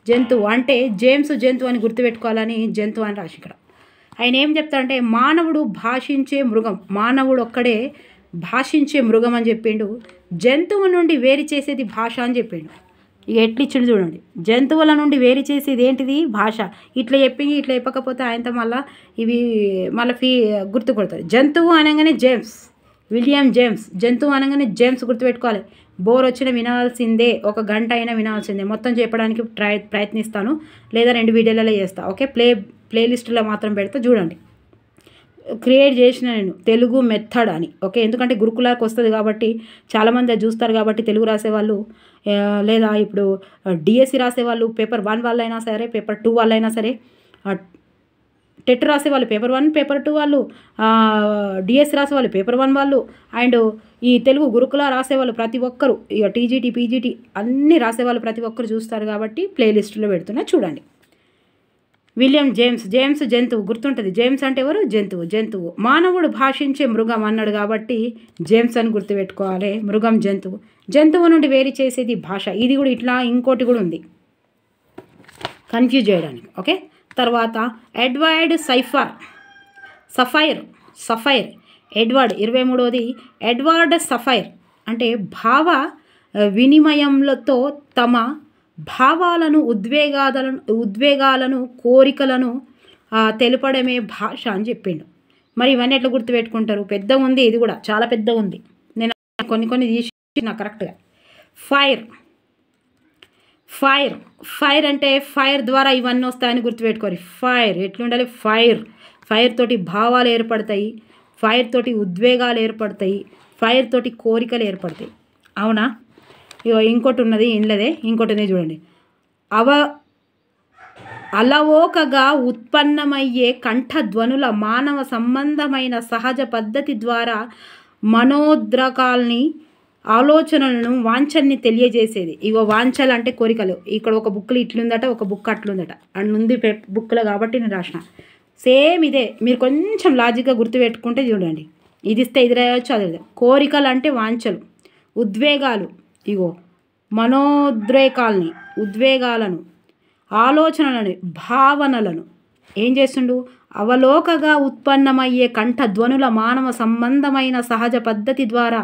జంతువు అంటే జేమ్స్ జంతువు అని గుర్తుపెట్టుకోవాలని జంతువు అని రాసి ఇక్కడ. ఆయన ఏం చెప్తాడంటే, మానవుడు ఒక్కడే భాషించే మృగం అని చెప్పిండు. జంతువు నుండి వేరు చేసేది భాష అని చెప్పిండు. ఇక ఎట్లా ఇచ్చిండు చూడండి. జంతువుల నుండి వేరు చేసేది ఏంటిది? భాష. ఇట్లా చెప్పకపోతే ఆయనతో మళ్ళీ గుర్తు కొడతారు. జంతువు అనగానే జేమ్స్, విలియం జేమ్స్. జంతువు అనగానే జేమ్స్ గుర్తుపెట్టుకోవాలి. బోర్ వచ్చిన వినాల్సిందే, 1 గంట అయినా వినాల్సిందే. మొత్తం చెప్పడానికి ప్రయత్నిస్తాను, లేదా 2 వీడియోలలో చేస్తా. ఓకే, ప్లేలిస్టులో మాత్రం పెడతా, చూడండి. క్రియేట్ చేసిన నేను తెలుగు మెథడ్ అని. ఓకే, ఎందుకంటే గురుకులాకి వస్తుంది కాబట్టి చాలామంది అది చూస్తారు కాబట్టి తెలుగు రాసేవాళ్ళు, లేదా ఇప్పుడు డిఎస్సి రాసేవాళ్ళు, పేపర్ 1 వాళ్ళైనా సరే, పేపర్ 2 వాళ్ళైనా సరే, టెట్ రాసేవాళ్ళు పేపర్ 1, పేపర్ 2 వాళ్ళు, డిఎస్సి రాసేవాళ్ళు పేపర్ 1 వాళ్ళు, అండ్ ఈ తెలుగు గురుకుల రాసేవాళ్ళు ప్రతి ఒక్కరు, ఇక టీజీటీ పీజీటీ అన్నీ రాసేవాళ్ళు ప్రతి ఒక్కరు చూస్తారు కాబట్టి ప్లేలిస్టులో పెడుతున్నా, చూడండి. William James. జేమ్స్ జంతువు గుర్తుంటుంది. జేమ్స్ అంటే ఎవరు? జంతువు. మానవుడు భాషించే మృగం అన్నాడు కాబట్టి జేమ్స్ అని గుర్తుపెట్టుకోవాలి. మృగం, జంతువు నుండి వేరు చేసేది భాష. ఇది కూడా ఇట్లా ఇంకోటి కూడా ఉంది కన్ఫ్యూజ్ చేయడానికి. ఓకే, తర్వాత ఎడ్వర్డ్ సఫైర్. ఎడ్వర్డ్ 23వది ఎడ్వర్డ్ సఫైర్ అంటే భావ వినిమయంలతో తమ భావాలను, ఉద్వేగాలను, కోరికలను తెలపడమే భాష అని చెప్పిండు. మరి ఇవన్నీ ఎట్లా గుర్తుపెట్టుకుంటారు? పెద్ద ఉంది, ఇది కూడా చాలా పెద్ద ఉంది. నేను కొన్ని తీసిన కరెక్ట్గా. ఫైర్ అంటే ఫైర్ ద్వారా ఇవన్నీ వస్తాయని గుర్తుపెట్టుకోరు. ఫైర్ ఎట్లుండాలి? ఫైర్ తోటి భావాలు ఏర్పడతాయి, ఫైర్ తోటి ఉద్వేగాలు ఏర్పడతాయి, ఫైర్ తోటి కోరికలు ఏర్పడతాయి. అవునా? ఇంకోటి ఉన్నది, ఇంకోటి ఉంది చూడండి. అలవోకగా ఉత్పన్నమయ్యే కంఠధ్వనుల మానవ సంబంధమైన సహజ పద్ధతి ద్వారా మనోద్రకాల్ని, ఆలోచనలను, వాంఛల్ని తెలియజేసేది. వాంఛలు అంటే కోరికలు. ఇక్కడ ఒక బుక్లో ఇట్లుందట, ఒక బుక్ అట్లుందట, అన్నుంది బుక్లో కాబట్టి నేను రాసిన. సేమ్ ఇదే, మీరు కొంచెం లాజిక్గా గుర్తుపెట్టుకుంటే చూడండి. ఇది ఇస్తే ఇది రాయవచ్చు, అది. కోరికలు అంటే వాంఛలు, ఉద్వేగాలు, మనోద్రేకాల్ని, ఉద్వేగాలను, ఆలోచనలను, భావనలను ఏం చేస్తుండు? అవలోకగా ఉత్పన్నమయ్యే కంఠధ్వనుల మానవ సంబంధమైన సహజ పద్ధతి ద్వారా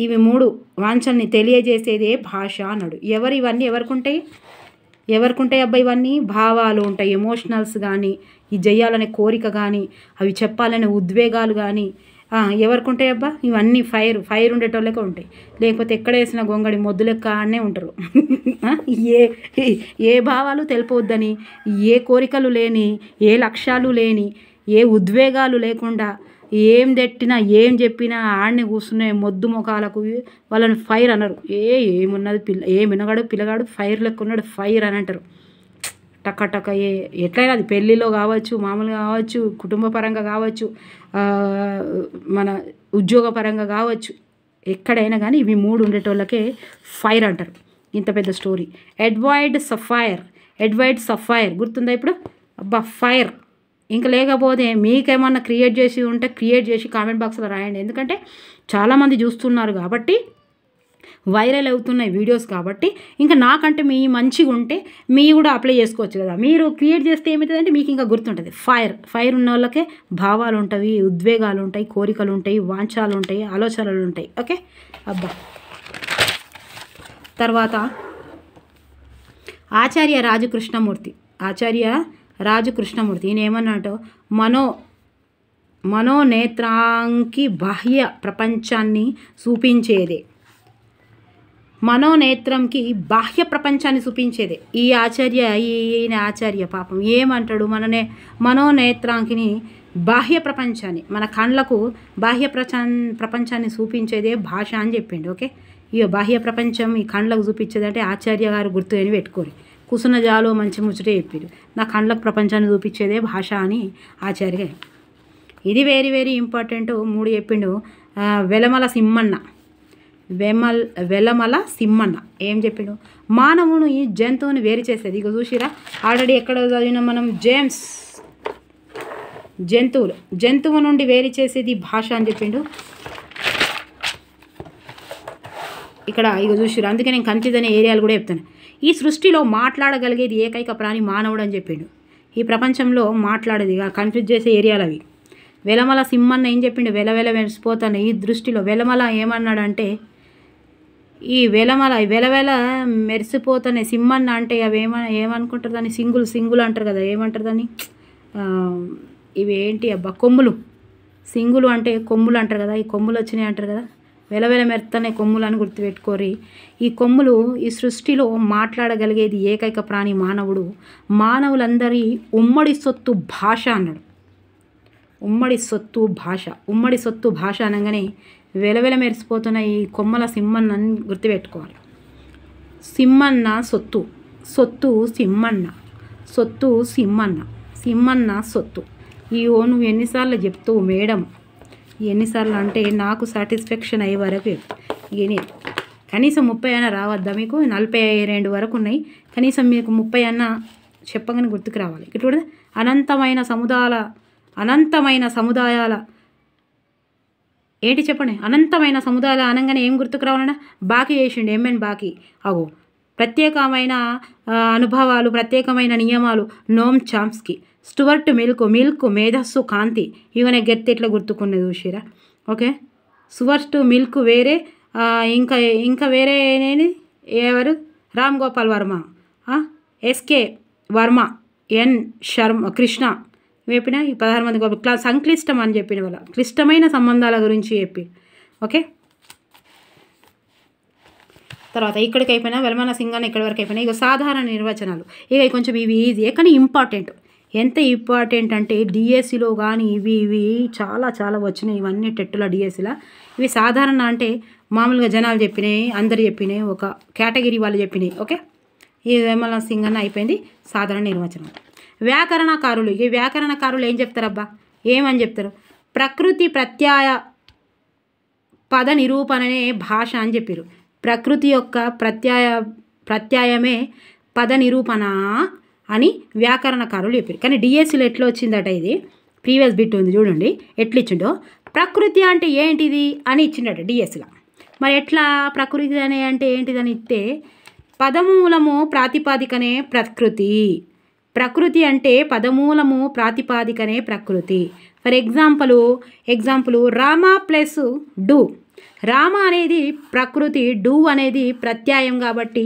ఇవి 3 వాంఛల్ని తెలియజేసేదే భాష అన్నాడు. ఇవన్నీ ఎవరికి ఉంటాయి అబ్బా? ఇవన్నీ భావాలు ఉంటాయి, ఎమోషనల్స్ కానీ, ఈ చెయ్యాలనే కోరిక కానీ, అవి చెప్పాలనే ఉద్వేగాలు కానీ ఎవరికి ఉంటాయి అబ్బా? ఇవన్నీ ఫైర్ ఉండేటోళ్ళకే ఉంటాయి. లేకపోతే ఎక్కడ వేసిన గొంగడి మొద్దు లెక్క అనే ఉంటారు. ఏ భావాలు తెలిపవద్దని, ఏ కోరికలు లేని, ఏ లక్ష్యాలు లేని, ఏ ఉద్వేగాలు లేకుండా ఏం తెట్టినా ఏం చెప్పినా ఆడనే కూర్చునే మొద్దు ముఖాలకు వాళ్ళని ఫైర్ అన్నారు. ఏమున్నది పిల్లగాడు ఫైర్ లెక్క ఉన్నాడు, ఫైర్ అని అంటారు. టక్క ఎట్లయినా అది పెళ్ళిలో కావచ్చు, మామూలుగా కావచ్చు, కుటుంబ పరంగా కావచ్చు, మన ఉద్యోగ పరంగా కావచ్చు, ఎక్కడైనా కానీ ఇవి 3 ఉండేటోళ్ళకే ఫైర్ అంటారు. ఇంత పెద్ద స్టోరీ. ఎడ్వర్డ్ సఫైర్ గుర్తుందా ఇప్పుడు? అబ్బా, ఫైర్. ఇంకా లేకపోతే మీకేమన్నా క్రియేట్ చేసి కామెంట్ బాక్స్లో రాయండి. ఎందుకంటే చాలామంది చూస్తున్నారు కాబట్టి, వైరల్ అవుతున్నాయి వీడియోస్ కాబట్టి, ఇంకా నాకంటే మీ మంచిగా ఉంటే మీ కూడా అప్లై చేసుకోవచ్చు కదా. మీరు క్రియేట్ చేస్తే ఏమవుతుందంటే మీకు ఇంకా గుర్తుంటుంది. ఫైర్ ఉన్న వాళ్ళకే భావాలు ఉంటాయి, ఉద్వేగాలు ఉంటాయి, కోరికలు ఉంటాయి, వాంఛాలు ఉంటాయి, ఆలోచనలు ఉంటాయి. ఓకే అబ్బా. తర్వాత ఆచార్య రాజు కృష్ణమూర్తి ఈయన ఏమన్నట్టు, మనోనేత్రాంకి బాహ్య ప్రపంచాన్ని చూపించేదే. మనోనేత్రంకి బాహ్య ప్రపంచాన్ని చూపించేదే ఈయన ఆచార్య పాపం ఏమంటాడు? మనోనేత్రాంకిని బాహ్య ప్రపంచాన్ని, మన కళ్ళకు బాహ్య ప్రపంచాన్ని చూపించేదే భాష అని చెప్పిండు. ఓకే, బాహ్య ప్రపంచం ఈ కళ్ళకు చూపించేది అంటే ఆచార్య గారు గుర్తు అని పెట్టుకోరు. కుసున జాలో మంచి ముచ్చటే చెప్పారు. నా కళ్ళకు ప్రపంచాన్ని చూపించేదే భాష అని ఆచార్య. ఇది వెరీ ఇంపార్టెంట్. 3 చెప్పిండు. వెలమల సిమ్మన్న ఏం చెప్పిండు? మానవుని ఈ జంతువుని వేరు చేసేది. ఇక చూసిరా, ఆల్రెడీ ఎక్కడ చదివినా మనం, జేమ్స్ జంతువు నుండి వేరు చేసేది భాష అని చెప్పిండు. ఇక్కడ ఇక చూసిరా, అందుకే నేను కన్ఫ్యూజ్ అనే ఏరియాలు కూడా చెప్తాను. ఈ సృష్టిలో మాట్లాడగలిగేది ఏకైక ప్రాణి మానవుడు అని చెప్పిండు. ఈ ప్రపంచంలో మాట్లాడేది కన్ఫ్యూజ్ చేసే ఏరియాలు అవి. వెలమల సిమ్మన్న ఏం చెప్పిండు? వెలవెల మెరిసిపోతాను ఈ దృష్టిలో. వెలమల ఏమన్నాడంటే, ఈ వెలవెల మెరిసిపోతానే సిమ్మన్న అంటే అవి ఏమనుకుంటారు దాన్ని? సింగుల్ అంటారు కదా, ఏమంటారు దాన్ని? ఇవి ఏంటి అబ్బా, కొమ్ములు. సింగులు అంటే కొమ్ములు అంటారు కదా, ఈ కొమ్ములు వచ్చినాయి అంటారు కదా, వెలవెల మెత్తనే కొమ్ములు అని గుర్తుపెట్టుకోరి. ఈ కొమ్ములు ఈ సృష్టిలో మాట్లాడగలిగేది ఏకైక ప్రాణి మానవుడు. మానవులందరి ఉమ్మడి సొత్తు భాష అన్నాడు. ఉమ్మడి సొత్తు భాష. ఉమ్మడి సొత్తు భాష అనగానే వెలవెల మెరిసిపోతున్న ఈ కొమ్మల సిమ్మన్న గుర్తుపెట్టుకోవాలి. సిమ్మన్న సొత్తు, సొత్తు సిమ్మన్న, సొత్తు సిమ్మన్న, సిమ్మన్న సొత్తు. ఈ నువ్వు ఎన్నిసార్లు చెప్తావు మేడం? ఎన్నిసార్లు అంటే నాకు సాటిస్ఫాక్షన్ అయ్యే వరకు ఇని కనీసం 30 అయినా రావద్దా మీకు? 42 వరకు ఉన్నాయి, కనీసం మీకు 30 అన్నా చెప్పగానే గుర్తుకు రావాలి. ఇట్లా అనంతమైన సముదాయాల ఏంటి చెప్పండి, అనంతమైన సముదాయాలు అనగానే ఏం గుర్తుకు రావాలన్నా? బాకీ చేసిండు ఎంఎన్ బాకీ. అగో ప్రత్యేకమైన అనుభవాలు, ప్రత్యేకమైన నియమాలు, నోమ్ చామ్స్కీ, స్టువర్ట్ మిల్క్, మేధస్సు, కాంతి. ఇవన్నీ గెత్తి ఎట్లా గుర్తుకున్నది చూసిరా? ఓకే, స్టువర్ట్ మిల్క్ వేరే, ఇంకా వేరే ఎవరు? రామ్ గోపాల్ వర్మ, ఎస్కే వర్మ, ఎన్ కృష్ణ చెప్పిన ఈ 16 మంది గోపాల్ సంక్లిష్టం అని చెప్పిన వాళ్ళ క్లిష్టమైన సంబంధాల గురించి చెప్పి. ఓకే, తర్వాత ఇక్కడికి అయిపోయినా వెలమల సింగాన్ని ఇక్కడి వరకు అయిపోయినా. ఇక సాధారణ నిర్వచనాలు, ఇక కొంచెం ఇవి ఈజీ కానీ ఇంపార్టెంట్. ఎంత ఇంపార్టెంట్ అంటే డిఎస్సిలో కానీ ఇవి చాలా చాలా వచ్చినాయి. ఇవన్నీ టెట్టుల డిఎస్సిలో ఇవి సాధారణ అంటే మామూలుగా జనాలు చెప్పినాయి, అందరు చెప్పినాయి, ఒక కేటగిరీ వాళ్ళు చెప్పినాయి. ఓకే, ఈ వెలమల సింగన్న అయిపోయింది సాధారణ నిర్వచనం. వ్యాకరణకారులు, ఈ వ్యాకరణకారులు ఏం చెప్తారబ్బా? ఏమని చెప్తారు? ప్రకృతి ప్రత్యయ పద నిరూపణనే భాష అని చెప్పారు. ప్రకృతి యొక్క ప్రత్యయమే పద నిరూపణ అని వ్యాకరణకారులు చెప్పారు. కానీ డిఎస్సిలో ఎట్లా వచ్చిందట? ఇది ప్రీవియస్ బిట్ ఉంది చూడండి, ఎట్లా ఇచ్చిండో. ప్రకృతి అంటే ఏంటిది అని ఇచ్చిండట డిఎస్సిలో. మరి ఎట్లా ప్రకృతి అనే అంటే ఏంటిదని ఇస్తే పదమూలము ప్రాతిపాదికనే ప్రకృతి. ప్రకృతి అంటే పదమూలము ప్రాతిపాదికనే ప్రకృతి. For example Rama plus do. Rama అనేది ప్రకృతి, డు అనేది ప్రత్యయం కాబట్టి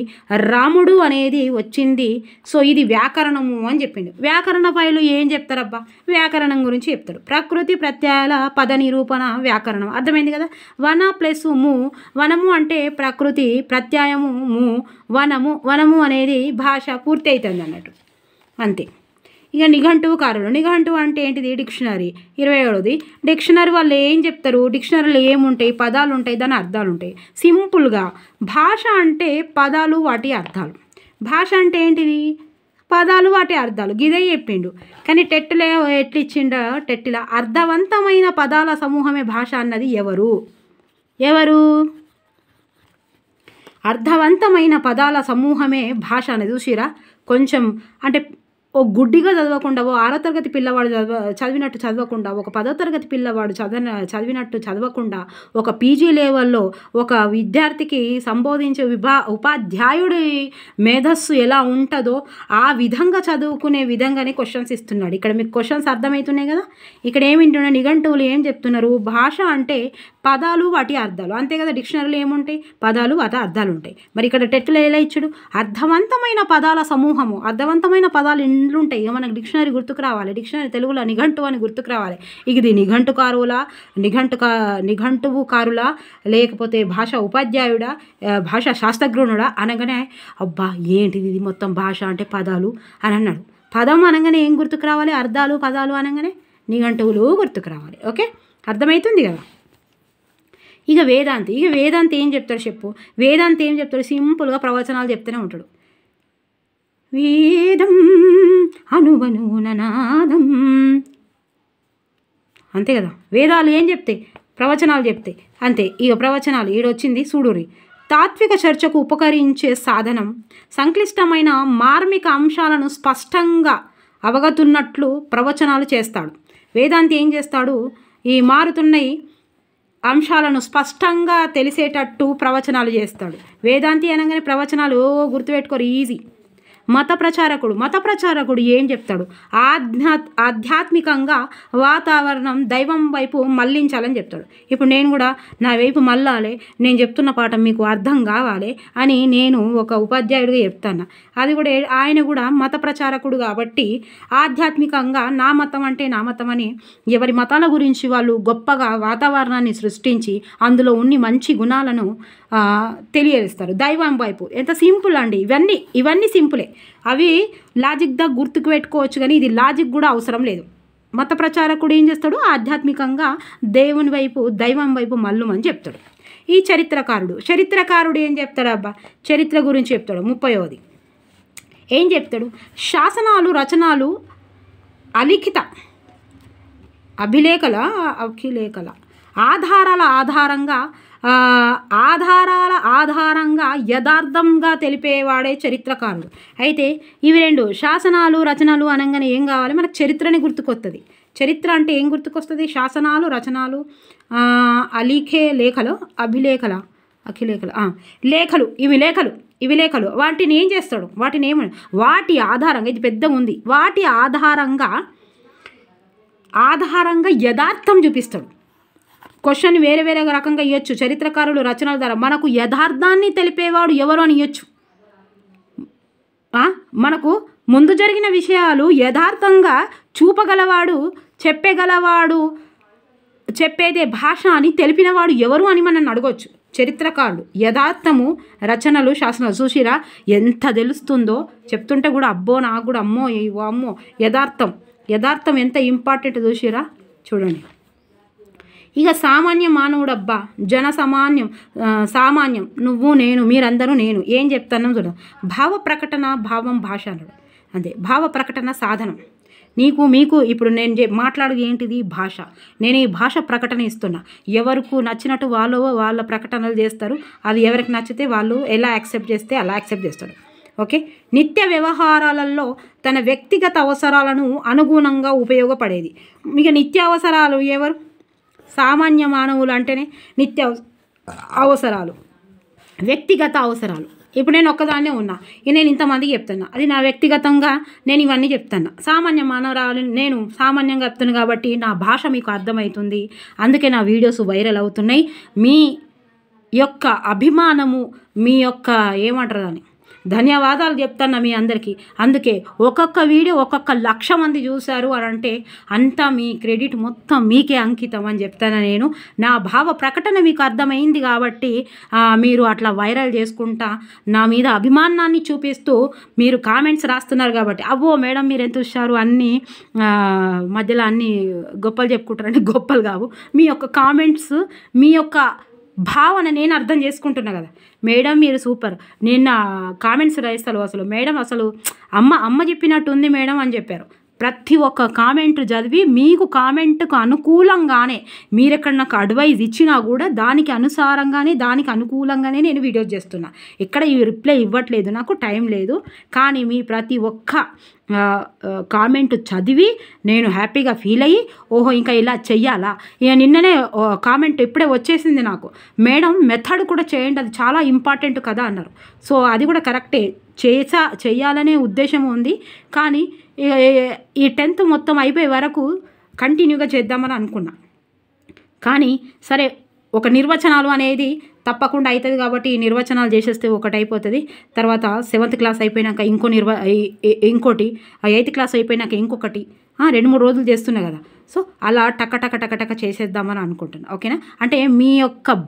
రాముడు అనేది వచ్చింది. సో ఇది వ్యాకరణము అని చెప్పిండు. వ్యాకరణ పైలు ఏం చెప్తారబ్బా? వ్యాకరణం గురించి చెప్తారు. ప్రకృతి ప్రత్యయాల పద నిరూపణ వ్యాకరణం. అర్థమైంది కదా? వన ప్లస్ ము. వనము అంటే ప్రకృతి, ప్రత్యయము ము, వనము అనేది భాష పూర్తి అవుతుంది అన్నట్టు, అంతే. ఇక నిఘంటువుకారులు. నిఘంటువు అంటే ఏంటిది? డిక్షనరీ. 27ది డిక్షనరీ. వాళ్ళు ఏం చెప్తారు? డిక్షనరీలో ఏముంటాయి? పదాలు ఉంటాయి, దాని అర్థాలు ఉంటాయి. సింపుల్గా భాష అంటే పదాలు, వాటి అర్థాలు. భాష అంటే ఏంటిది? పదాలు, వాటి అర్థాలు. గిదే చెప్పిండు. కానీ టెట్టులో ఎట్లా ఇచ్చిండో? టెట్టులో అర్థవంతమైన పదాల సమూహమే భాష అన్నది ఎవరు? అర్థవంతమైన పదాల సమూహమే భాష అనేది. చూసిరా? కొంచెం అంటే ఓ గుడ్డిగా చదవకుండా, ఓ 6వ తరగతి పిల్లవాడు చదివినట్టు చదవకుండా, ఒక 10వ తరగతి పిల్లవాడు చదివినట్టు చదవకుండా, ఒక పీజీ లెవెల్లో ఒక విద్యార్థికి సంబోధించే ఉపాధ్యాయుడి మేధస్సు ఎలా ఉంటుందో ఆ విధంగా చదువుకునే విధంగానే క్వశ్చన్స్ ఇస్తున్నాడు. ఇక్కడ మీకు క్వశ్చన్స్ అర్థమవుతున్నాయి కదా? ఇక్కడ ఏమింటున్నా? నిఘంటువులు ఏం చెప్తున్నారు? భాష అంటే పదాలు, వాటి అర్థాలు, అంతే కదా? డిక్షనరీలో ఏముంటాయి? పదాలు, వాటి అర్థాలు ఉంటాయి. మరి ఇక్కడ టెట్లో ఎలా ఇచ్చాడు? అర్థవంతమైన పదాల సమూహము. అర్థవంతమైన పదాలు ఎన్నుంటాయి? ఇక మనకు డిక్షనరీ గుర్తుకు రావాలి. డిక్షనరీ తెలుగులో నిఘంటువు అని గుర్తుకు రావాలి. ఇక ఇది నిఘంటువుకారులా లేకపోతే భాష ఉపాధ్యాయుడా, భాషా శాస్త్రజ్ఞుడా అనగానే అబ్బా ఏంటిది ఇది మొత్తం భాష అంటే పదాలు అని అన్నాడు. పదం అనగానే ఏం గుర్తుకు రావాలి? అర్థాలు. పదాలు అనగానే నిఘంటువులు గుర్తుకు రావాలి. ఓకే, అర్థమవుతుంది కదా? ఇక వేదాంతి ఏం చెప్తాడు చెప్పు? వేదాంతి ఏం చెప్తాడు? సింపుల్గా ప్రవచనాలు చెప్తూనే ఉంటాడు. వేదం అనువనునాదం, అంతే కదా? వేదాలు ఏం చెప్తాయి? ప్రవచనాలు చెప్తాయి, అంతే. ఇక ప్రవచనాలు ఈడొచ్చింది చూడురి. తాత్విక చర్చకు ఉపకరించే సాధనం, సంక్లిష్టమైన మార్మిక అంశాలను స్పష్టంగా అవగతున్నట్లు ప్రవచనాలు చేస్తాడు. వేదాంతి ఏం చేస్తాడు? ఈ మారుతున్నయి అంశాలను స్పష్టంగా తెలిసేటట్టు ప్రవచనాలు చేస్తాడు. వేదాంతి అనగానే ప్రవచనాలు గుర్తుపెట్టుకోరు, ఈజీ. మత ప్రచారకుడు ఏం చెప్తాడు? ఆధ్యాత్మికంగా వాతావరణం దైవం వైపు మళ్ళించాలని చెప్తాడు. ఇప్పుడు నేను కూడా నా వైపు మళ్ళాలి, నేను చెప్తున్న పాఠం మీకు అర్థం కావాలి అని నేను ఒక ఉపాధ్యాయుడిగా చెప్తాను. అది కూడా ఆయన కూడా మత ప్రచారకుడు కాబట్టి ఆధ్యాత్మికంగా నా మతం అంటే నా మతం అని ఎవరి మతాల గురించి వాళ్ళు గొప్పగా వాతావరణాన్ని సృష్టించి అందులో ఉన్ని మంచి గుణాలను తెలియజేస్తారు దైవం వైపు. ఎంత సింపుల్ అండి, ఇవన్నీ సింపులే. అవి లాజిక్గా గుర్తుకు పెట్టుకోవచ్చు, కానీ ఇది లాజిక్ కూడా అవసరం లేదు. మత ప్రచారకుడు ఏం చేస్తాడు? ఆధ్యాత్మికంగా దేవుని వైపు దైవం వైపు మల్లుమని చెప్తాడు. ఈ చరిత్రకారుడు ఏం చెప్తాడు? అబ్బా చరిత్ర గురించి చెప్తాడు. 30వది ఏం చెప్తాడు? శాసనాలు రచనలు అలిఖిత అభిలేఖల ఆధారాల ఆధారంగా యథార్థంగా తెలిపేవాడే చరిత్రకారుడు. అయితే ఇవి రెండు శాసనాలు రచనలు అనగానే ఏం కావాలి? మనకు చరిత్రని గుర్తుకొస్తుంది. చరిత్ర అంటే ఏం గుర్తుకొస్తుంది? శాసనాలు రచనలు, లేఖలు ఇవి లేఖలు వాటిని ఏం చేస్తాడు? వాటి ఆధారంగా, ఇది పెద్ద ఉంది, వాటి ఆధారంగా యథార్థం చూపిస్తాడు. క్వశ్చన్ వేరే రకంగా ఇవ్వచ్చు. చరిత్రకారులు రచనల ద్వారా మనకు యథార్థాన్ని తెలిపేవాడు ఎవరు అని ఇవ్వచ్చు. మనకు ముందు జరిగిన విషయాలు యథార్థంగా చూపగలవాడు, చెప్పేదే భాష అని తెలిపినవాడు ఎవరు అని మనం అడగవచ్చు. చరిత్రకారుడు యథార్థము రచనలు శాసనాలు చూసిరా ఎంత తెలుస్తుందో చెప్తుంటే కూడా అబ్బో నాకు కూడా అమ్మో యథార్థం ఎంత ఇంపార్టెంట్ చూసిరా చూడండి. ఇక సామాన్య మానవుడబ్బా సామాన్యం నువ్వు నేను మీరందరూ నేను ఏం చెప్తాను చూడ. భావ ప్రకటన భావం భాష అన్నాడు. అంతే, భావ ప్రకటన సాధనం. మీకు ఇప్పుడు నేను మాట్లాడేది ఏంటిది? భాష. నేను ఈ భాష ప్రకటన ఇస్తున్నా. ఎవరికి నచ్చినట్టు వాళ్ళ ప్రకటనలు చేస్తారు. అది ఎవరికి నచ్చితే వాళ్ళు ఎలా యాక్సెప్ట్ చేస్తే అలా యాక్సెప్ట్ చేస్తారు. ఓకే. నిత్య వ్యవహారాలలో తన వ్యక్తిగత అవసరాలను అనుగుణంగా ఉపయోగపడేది. మీకు నిత్య అవసరాలు ఎవరు? సామాన్య మానవులు అంటేనే నిత్య అవసరాలు, వ్యక్తిగత అవసరాలు. ఇప్పుడు నేను ఒక్కదాన్నే ఉన్నా, నేను ఇంతమందికి చెప్తున్నా, అది నా వ్యక్తిగతంగా నేను ఇవన్నీ చెప్తున్నా. సామాన్య మానవరాలు నేను సామాన్యంగా చెప్తాను కాబట్టి నా భాష మీకు అర్థమవుతుంది. అందుకే నా వీడియోస్ వైరల్ అవుతున్నాయి. మీ యొక్క అభిమానము, మీ యొక్క ఏమంటారు దాన్ని, ధన్యవాదాలు చెప్తాను మీ అందరికీ. అందుకే ఒక్కొక్క వీడియో 1,00,000 మంది చూశారు అని అంటే అంతా మీ క్రెడిట్ మొత్తం మీకే అంకితం అని చెప్తాను నేను. నా భావ ప్రకటన మీకు అర్థమైంది కాబట్టి మీరు అట్లా వైరల్ చేసుకుంటా నా మీద అభిమానాన్ని చూపిస్తూ మీరు కామెంట్స్ రాస్తున్నారు కాబట్టి, అవ్వో మేడం మీరు ఎంత చూశారు అన్నీ మధ్యలో అన్నీ గొప్పలు చెప్పుకుంటారంటే గొప్పలు కావు. మీ యొక్క కామెంట్స్, మీ యొక్క భావన నేను అర్థం చేసుకుంటున్నా కదా. మేడం మీరు సూపర్, నేను నా కామెంట్స్ రాయిస్తాను అసలు మేడం అసలు అమ్మ చెప్పినట్టు ఉంది మేడం అని చెప్పారు. ప్రతి ఒక్క కామెంట్ చదివి మీకు కామెంట్కు అనుకూలంగానే మీరు ఎక్కడ నాకు అడ్వైజ్ ఇచ్చినా కూడా దానికి అనుసారంగానే దానికి అనుకూలంగానే నేను వీడియోస్ చేస్తున్నా. ఇక్కడ ఈ రిప్లై ఇవ్వట్లేదు, నాకు టైం లేదు. కానీ మీ ప్రతి ఒక్క కామెంట్ చదివి నేను హ్యాపీగా ఫీల్ అయ్యి ఓహో ఇంకా ఇలా చెయ్యాలా. ఇక నిన్ననే కామెంట్ ఇప్పుడే వచ్చేసింది నాకు, మేడం మెథడ్ కూడా చేయండి అది చాలా ఇంపార్టెంట్ కదా అన్నారు. సో అది కూడా కరెక్టే, చెయ్యాలనే ఉద్దేశం ఉంది. కానీ ఈ 10th మొత్తం అయిపోయే వరకు కంటిన్యూగా చేద్దామని అనుకున్నా. కానీ సరే ఒక నిర్వచనాలు అనేది తప్పకుండా అవుతుంది కాబట్టి ఈ నిర్వచనాలు చేసేస్తే ఒకటి అయిపోతుంది. తర్వాత 7th క్లాస్ అయిపోయినాక ఇంకోటి, 8th క్లాస్ అయిపోయినాక ఇంకొకటి, 2-3 రోజులు చేస్తున్నా కదా. సో అలా టక చేసేద్దామని అనుకుంటున్నా. ఓకేనా? అంటే మీ యొక్క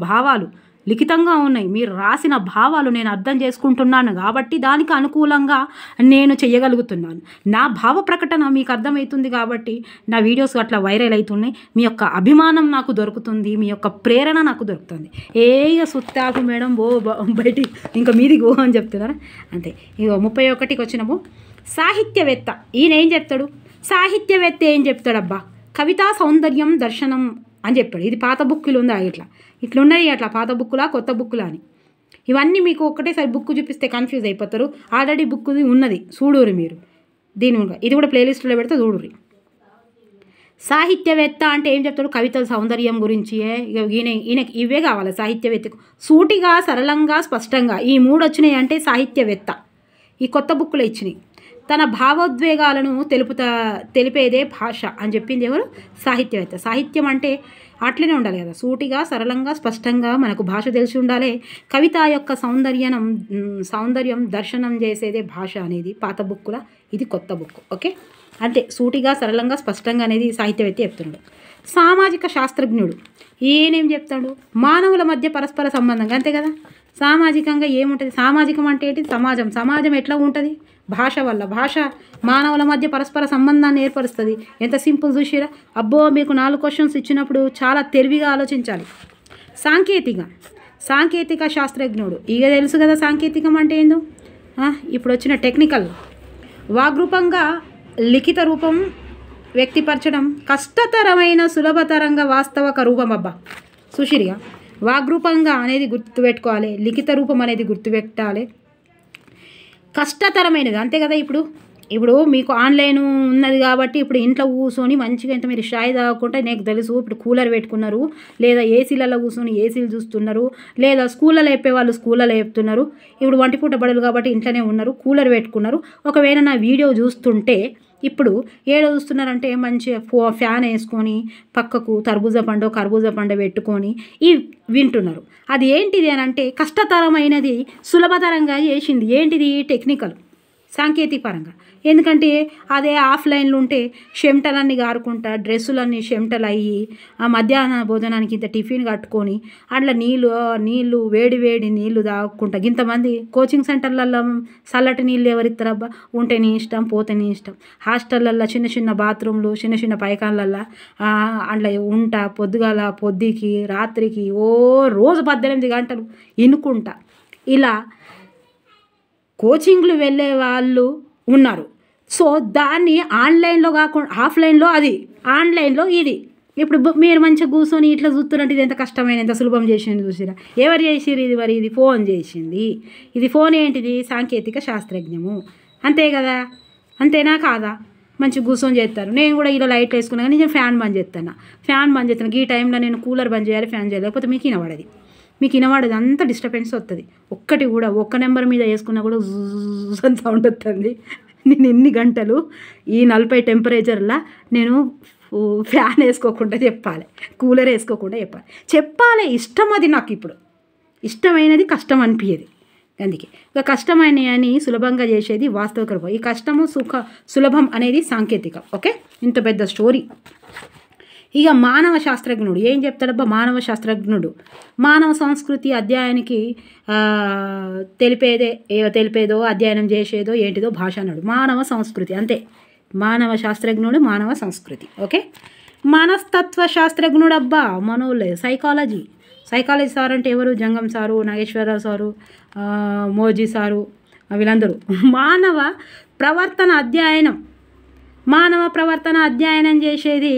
భావాలు లిఖితంగా ఉన్నాయి, మీరు రాసిన భావాలు నేను అర్థం చేసుకుంటున్నాను కాబట్టి దానికి అనుకూలంగా నేను చేయగలుగుతున్నాను. నా భావ ప్రకటన మీకు అర్థమవుతుంది కాబట్టి నా వీడియోస్ అట్లా వైరల్ అవుతున్నాయి. మీ యొక్క అభిమానం నాకు దొరుకుతుంది, మీ యొక్క ప్రేరణ నాకు దొరుకుతుంది. సుత్తాకు మేడం బయటికి ఇంకా మీదికి అని చెప్తున్నారా? అంతే. ఇక 31కి వచ్చినాము. సాహిత్యవేత్త ఈయన ఏం చెప్తాడు? సాహిత్యవేత్త ఏం చెప్తాడబ్బా? కవితా సౌందర్యం దర్శనం అని చెప్పాడు. ఇది పాత బుక్కులు ఉందా? ఇట్లున్నాయి అట్లా పాత బుక్కులా కొత్త బుక్కులా అని. ఇవన్నీ మీకు ఒకటేసారి బుక్ చూపిస్తే కన్ఫ్యూజ్ అయిపోతారు. ఆల్రెడీ బుక్ ఉన్నది చూడురి మీరు. ఇది కూడా ప్లేలిస్ట్లో పెడితే చూడురి. సాహిత్యవేత్త అంటే ఏం చెప్తాడు? కవితల సౌందర్యం గురించి. ఈయనకి ఇవే కావాలి సాహిత్యవేత్తకు. సూటిగా, సరళంగా, స్పష్టంగా ఈ 3 వచ్చినాయి అంటే సాహిత్యవేత్త. ఈ కొత్త బుక్లో ఇచ్చినాయి. తన భావోద్వేగాలను తెలిపేదే భాష అని చెప్పింది ఎవరు? సాహిత్యవేత్త. సాహిత్యం అంటే అట్లనే ఉండాలి కదా, సూటిగా, సరళంగా, స్పష్టంగా మనకు భాష తెలిసి ఉండాలి. కవిత యొక్క సౌందర్యం దర్శనం చేసేదే భాష అనేది పాత బుక్కుల, ఇది కొత్త బుక్. ఓకే, అంటే సూటిగా, సరళంగా, స్పష్టంగా అనేది సాహిత్యవేత్త చెప్తున్నాడు. సామాజిక శాస్త్రజ్ఞుడు ఈయనేం చెప్తాడు? మానవుల మధ్య పరస్పర సంబంధంగా, అంతే కదా. సామాజికంగా ఏముంటుంది? సామాజికం అంటే ఏంటి? సమాజం ఎట్లా ఉంటుంది? భాష వల్ల. భాష మానవుల మధ్య పరస్పర సంబంధాన్ని ఏర్పరుస్తుంది. ఎంత సింపుల్ చూసిరా. అబ్బో, మీకు 4 క్వశ్చన్స్ ఇచ్చినప్పుడు చాలా తెలివిగా ఆలోచించాలి. సాంకేతిక శాస్త్రజ్ఞుడు, ఇక తెలుసు కదా సాంకేతికం అంటే ఏందో. ఇప్పుడు వచ్చిన టెక్నికల్. వాగ్రూపంగా లిఖిత రూపం వ్యక్తిపరచడం కష్టతరమైన సులభతరంగా వాస్తవక రూపం. అబ్బా సుశీరిగా, వాగ్రూపంగా అనేది గుర్తుపెట్టుకోవాలి, లిఖిత రూపం అనేది గుర్తుపెట్టాలి. కష్టతరమైనది, అంతే కదా. ఇప్పుడు మీకు ఆన్లైన్ ఉన్నది కాబట్టి ఇప్పుడు ఇంట్లో కూర్చొని మంచిగా ఇంత మీరు షాయి తాగకుండా, నాకు తెలుసు ఇప్పుడు కూలర్ పెట్టుకున్నారు, లేదా ఏసీలలో కూర్చొని ఏసీలు చూస్తున్నారు, లేదా స్కూళ్ళలో చెప్పేవాళ్ళు స్కూళ్ళలో చెప్తున్నారు. ఇప్పుడు వంటిపూట బడులు కాబట్టి ఇంట్లోనే ఉన్నారు, కూలర్ పెట్టుకున్నారు. ఒకవేళ నా వీడియో చూస్తుంటే ఇప్పుడు ఏడో చూస్తున్నారంటే మంచిగా ఫ్యాన్ వేసుకొని పక్కకు కర్బూజా పండు పెట్టుకొని వింటున్నారు. అది ఏంటిది అని అంటే కష్టతరమైనది సులభతరంగా చేసింది. ఏంటిది? టెక్నికల్, సాంకేతిక పరంగా. ఎందుకంటే అదే ఆఫ్లైన్లో ఉంటే చెమటలన్నీ గారుకుంటా, డ్రెస్సులన్నీ చెమటలు అయ్యి, ఆ మధ్యాహ్న భోజనానికి ఇంత టిఫిన్ కట్టుకొని అట్లా నీళ్ళు వేడి నీళ్ళు తాగుకుంటా. ఇంతమంది కోచింగ్ సెంటర్లలో చల్లటి నీళ్ళు ఎవరిస్తారబ్బా? ఉంటే నీ ఇష్టం, పోతే నీ ఇష్టం. హాస్టళ్ళల్లో చిన్న బాత్రూమ్లు, చిన్న పైకాన్లల్లో అట్లా ఉంటా, పొద్దుకి రాత్రికి రోజు 18 గంటలు ఇనుకుంటా. ఇలా కోచింగ్లు వెళ్ళే వాళ్ళు ఉన్నారు. సో దాన్ని ఆన్లైన్లో కాకుండా ఆఫ్లైన్లో, అది ఆన్లైన్లో ఇది. ఇప్పుడు మీరు మంచిగా కూర్చొని ఇట్లా చూస్తున్నట్టు ఇది ఎంత కష్టమైన, ఎంత సులభం చేసింది చూసిరా. ఎవరు చేసిరు ఇది? మరి ఇది ఫోన్ చేసింది. ఇది ఫోన్ ఏంటిది? సాంకేతిక శాస్త్రజ్ఞము, అంతే కదా. అంతేనా కాదా? మంచిగా కూర్చొని చేస్తారు. నేను కూడా ఇలా లైట్ వేసుకున్నా కానీ నేను ఫ్యాన్ బంద్ చేస్తాను. ఈ టైంలో నేను కూలర్ బంద్ చేయాలి, ఫ్యాన్ చేయాలి, లేకపోతే మీకు వినబడదు. అంత డిస్టర్బెన్స్ వస్తుంది. ఒక్క నెంబర్ మీద వేసుకున్నా కూడా సౌండ్ వస్తుంది. నేను ఎన్ని గంటలు ఈ 40 టెంపరేచర్లా నేను ఫ్యాన్ వేసుకోకుండా చెప్పాలి, కూలర్ వేసుకోకుండా చెప్పాలి. ఇష్టం అది నాకు. ఇప్పుడు ఇష్టమైనది కష్టం అనిపించేది. అందుకే ఇక కష్టమైనవి సులభంగా చేసేది వాస్తవిక రూపం. ఈ కష్టము సులభం అనేది సాంకేతికం. ఓకే, ఇంత పెద్ద స్టోరీ. ఇక మానవ శాస్త్రజ్ఞుడు ఏం చెప్తాడబ్బా? మానవ సంస్కృతి అధ్యయనానికి తెలిపేదో అధ్యయనం చేసేదో ఏంటిదో భాష అన్నాడు. మానవ సంస్కృతి, అంతే. మానవ శాస్త్రజ్ఞుడు, మానవ సంస్కృతి. ఓకే, మనస్తత్వ శాస్త్రజ్ఞుడు అబ్బా, మనోళ్ళే. సైకాలజీ సార్ అంటే ఎవరు? జంగం సారు, నాగేశ్వరరావు సారు, మోజీ సారు, వీళ్ళందరూ. మానవ ప్రవర్తన అధ్యయనం చేసేది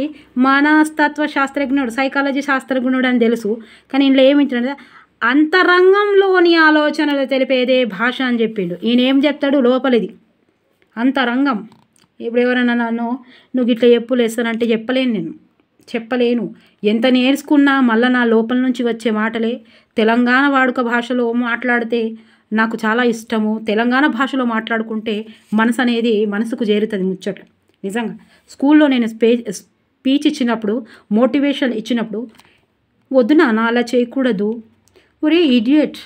మనస్తత్వ శాస్త్రజ్ఞుడు, సైకాలజీ శాస్త్రజ్ఞుడు అని తెలుసు. కానీ ఇంట్లో ఏమించాడు? అంతరంగంలోని ఆలోచనలు తెలిపేదే భాష అని చెప్పిండు. ఈయన ఏం చెప్తాడు? లోపలిది అంతరంగం. ఇప్పుడు ఎవరైనా నువ్వు ఇట్లా చెప్పులేస్తానంటే చెప్పలేను. ఎంత నేర్చుకున్నా మళ్ళీ నా లోపల నుంచి వచ్చే మాటలే. తెలంగాణ వాడుక భాషలో మాట్లాడితే నాకు చాలా ఇష్టము. తెలంగాణ భాషలో మాట్లాడుకుంటే మనసుకు చేరుతుంది ముచ్చట్లు. నిజంగా స్కూల్లో నేను స్పీచ్ ఇచ్చినప్పుడు, మోటివేషన్ ఇచ్చినప్పుడు, వద్దు నాన్న అలా చేయకూడదు, ఒరే ఇడియట్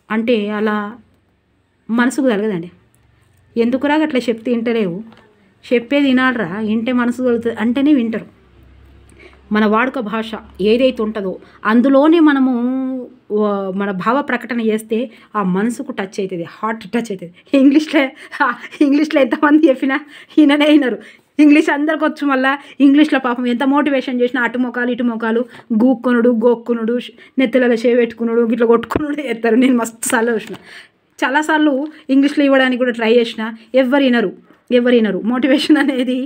అంటే అలా మనసుకు తగలదండి. ఎందుకురా అట్లా చెప్తే వింటలేవు? చెప్పేది వినాలరా, వింటే మనసు తగులుతుంది అంటేనే వింటారు. మన వాడుక భాష ఏదైతే ఉంటుందో అందులోనే మనము మన భావ ప్రకటన చేస్తే ఆ మనసుకు టచ్ అవుతుంది, హార్ట్ టచ్ అవుతుంది. ఇంగ్లీష్లో ఎంతమంది చెప్పినా వినరు. ఇంగ్లీష్ అందరికి వచ్చు. మళ్ళీ ఇంగ్లీష్లో పాపం ఎంత మోటివేషన్ చేసినా అటు మొఖాలు గూక్కునుడు, గోక్కునుడు, నెత్తులలో చేపెట్టుకునుడు, గిట్లా కొట్టుకునుడు చేస్తారు. నేను మస్తు సార్లు చూసిన, చాలాసార్లు ఇంగ్లీష్లో ఇవ్వడానికి కూడా ట్రై చేసిన. ఎవరు వినరు. మోటివేషన్ అనేది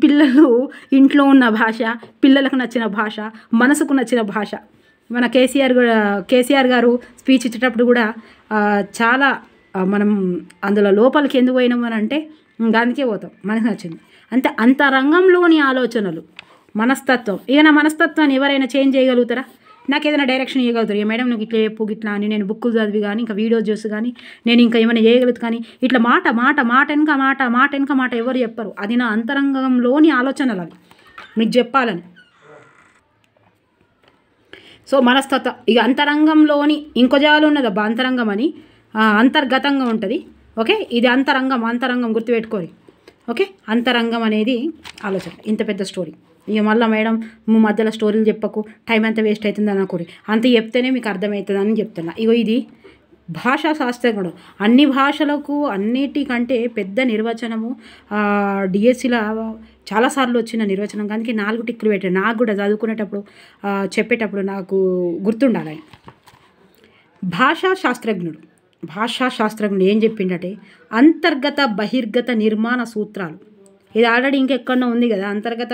పిల్లలు ఇంట్లో ఉన్న భాష, పిల్లలకు నచ్చిన భాష, మనసుకు నచ్చిన భాష. మన కేసీఆర్ గారు స్పీచ్ ఇచ్చేటప్పుడు కూడా చాలా మనం అందులో లోపలికి ఎందుకు పోయినామని అంటే దానికే పోతాం, మనకు నచ్చింది. అంతరంగంలోని ఆలోచనలు, మనస్తత్వం. ఇక నా మనస్తత్వాన్ని ఎవరైనా చేంజ్ చేయగలుగుతారా? నాకు ఏదైనా డైరెక్షన్ ఇవ్వగలుగుతారు మేడం నువ్వు ఇట్లా చెప్పు ఇట్లా అని నేను బుక్కులు చదివి కానీ ఇంకా వీడియోస్ చూసి కానీ నేను ఇంకా ఏమైనా చేయగలుగుతా కానీ ఇట్లా మాట మాట మాట వెనక మాట మాట వెనక మాట ఎవరు చెప్పరు. అది నా అంతరంగంలోని ఆలోచనలు అవి మీకు చెప్పాలని. సో మనస్తత్వ ఇక అంతరంగంలోని ఇంకో జాలు ఉన్నదబ్బా అంతరంగం అని అంతర్గతంగా ఉంటుంది. ఓకే ఇది అంతరంగం గుర్తుపెట్టుకోరి. ఓకే అంతరంగం అనేది ఆలోచన. ఇంత పెద్ద స్టోరీ ఇక మళ్ళీ మేడం మధ్యలో స్టోరీలు చెప్పకు టైం ఎంత వేస్ట్ అవుతుంది అనుకోరి, అంత చెప్తేనే మీకు అర్థమవుతుందని చెప్తున్నా. ఇగో ఇది భాషా శాస్త్రజ్ఞుడు అన్ని భాషలకు అన్నిటికంటే పెద్ద నిర్వచనము డిఎస్సిలో చాలాసార్లు వచ్చిన నిర్వచనం కానీ 4 టిక్కులు పెట్టాను. నాకు కూడా చదువుకునేటప్పుడు చెప్పేటప్పుడు నాకు గుర్తుండాలి. భాషా శాస్త్రజ్ఞుడు ఏం చెప్పిండంటే అంతర్గత బహిర్గత నిర్మాణ సూత్రాలు. ఇది ఆల్రెడీ ఇంకెక్కడో ఉంది కదా అంతర్గత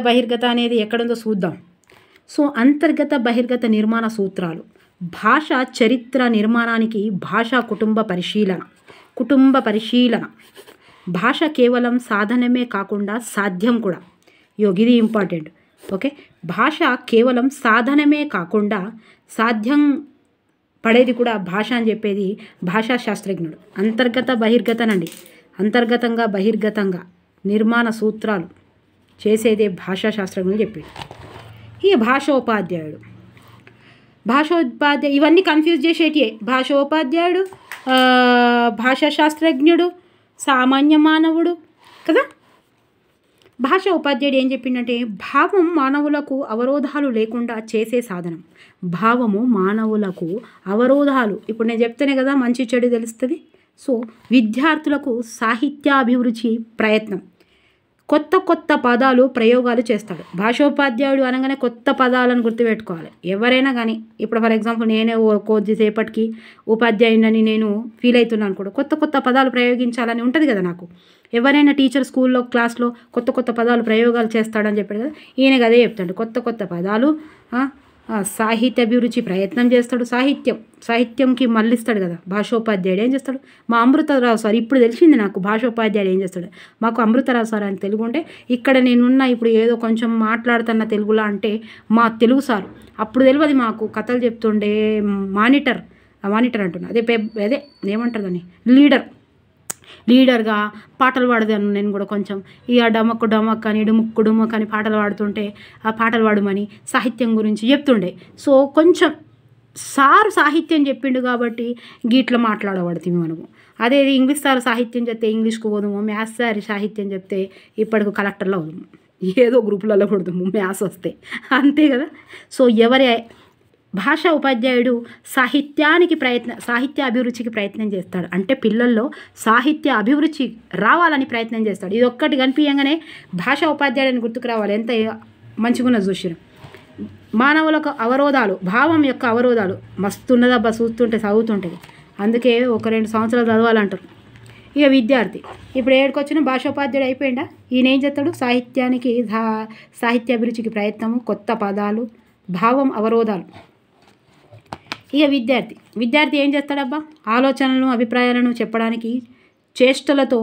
బహిర్గత అనేది ఎక్కడుందో చూద్దాం. సో అంతర్గత బహిర్గత నిర్మాణ సూత్రాలు భాష చరిత్ర నిర్మాణానికి భాషా కుటుంబ పరిశీలన భాష కేవలం సాధనమే కాకుండా సాధ్యం కూడా. ఇది ఇంపార్టెంట్. ఓకే భాష కేవలం సాధనమే కాకుండా సాధ్యం పడేది కూడా భాష అని చెప్పేది భాషా శాస్త్రజ్ఞుడు. అంతర్గత బహిర్గతనండి అంతర్గతంగా బహిర్గతంగా నిర్మాణ సూత్రాలు చేసేదే భాషా శాస్త్రజ్ఞుడు చెప్పాడు. ఈ భాషోపాధ్యాయుడు ఇవన్నీ కన్ఫ్యూజ్ చేసేటియే. భాషోపాధ్యాయుడు భాషా శాస్త్రజ్ఞుడు సామాన్య మానవుడు కదా. భాషా ఉపాధ్యాయుడు ఏం చెప్పిందంటే భావం మానవులకు అవరోధాలు లేకుండా చేసే సాధనం. భావము మానవులకు అవరోధాలు ఇప్పుడు నేను చెప్తేనే కదా మంచి చెడు తెలుస్తుంది. సో విద్యార్థులకు సాహిత్యాభిరుచి ప్రయత్నం కొత్త పదాలు ప్రయోగాలు చేస్తాడు. భాషోపాధ్యాయుడు అనగానే కొత్త పదాలను గుర్తుపెట్టుకోవాలి ఎవరైనా కానీ. ఇప్పుడు ఫర్ ఎగ్జాంపుల్ నేనే కొద్దిసేపటికి ఉపాధ్యాయుని నేను ఫీల్ అవుతున్నాను కూడా కొత్త పదాలు ప్రయోగించాలని ఉంటుంది కదా నాకు. ఎవరైనా టీచర్ స్కూల్లో క్లాస్లో కొత్త పదాలు ప్రయోగాలు చేస్తాడని చెప్పాడు కదా, ఈయన అదే చెప్తాడు. కొత్త పదాలు సాహిత్యాభిరుచి ప్రయత్నం చేస్తాడు. సాహిత్యంకి మళ్ళిస్తాడు కదా. భాషోపాధ్యాయుడు ఏం చేస్తాడు మా అమృతరావు సార్ ఇప్పుడు తెలిసింది నాకు. భాషోపాధ్యాయుడు ఏం చేస్తాడు మాకు అమృతరావు సార్ అని తెలుగు ఉంటే ఇక్కడ నేనున్న ఇప్పుడు ఏదో కొంచెం మాట్లాడుతున్న తెలుగులా అంటే మా తెలుగు సార్ అప్పుడు తెలియదు మాకు కథలు చెప్తుండే మానిటర్ అంటున్నా అదే ఏమంటారు దాన్ని లీడర్గా పాటలు పాడదాను నేను కూడా కొంచెం. ఇక డమక్ అని డుముక్ అని పాటలు పాడుతుంటే ఆ పాటలు పాడమని సాహిత్యం గురించి చెప్తుండే. సో కొంచెం సారు సాహిత్యం చెప్పిండు కాబట్టి గీట్లా మాట్లాడబడుతుంది మనము. అదే ఇంగ్లీష్ సార్ సాహిత్యం చెప్తే ఇంగ్లీష్కు పోదాము, మ్యాథ్స్ సార్ సాహిత్యం చెప్తే ఇప్పటికి కలెక్టర్లో పోదాము, ఏదో గ్రూపులలో కొడదాము మ్యాథ్స్ వస్తే అంతే కదా. సో భాషా ఉపాధ్యాయుడు సాహిత్య అభిరుచికి ప్రయత్నం చేస్తాడు. అంటే పిల్లల్లో సాహిత్య అభిరుచి రావాలని ప్రయత్నం చేస్తాడు. ఇది ఒక్కటి కనిపించగానే భాషా ఉపాధ్యాయుడిని గుర్తుకు రావాలి. ఎంత మంచిగున్న చూసిరు. మానవులకు అవరోధాలు భావం యొక్క అవరోధాలు మస్తున్నదబ్బా చదువుతుంటుంది. అందుకే 1-2 సంవత్సరాలు చదవాలంటారు. ఇక విద్యార్థి ఇప్పుడు ఏడుకొచ్చిన భాషోపాధ్యాయుడు అయిపోయిందా. ఈయన ఏం చేస్తాడు సాహిత్య అభిరుచికి ప్రయత్నము కొత్త పదాలు భావం అవరోధాలు. ఇక విద్యార్థి ఏం చేస్తాడబ్బా ఆలోచనలను అభిప్రాయాలను చెప్పడానికి చేష్టలతో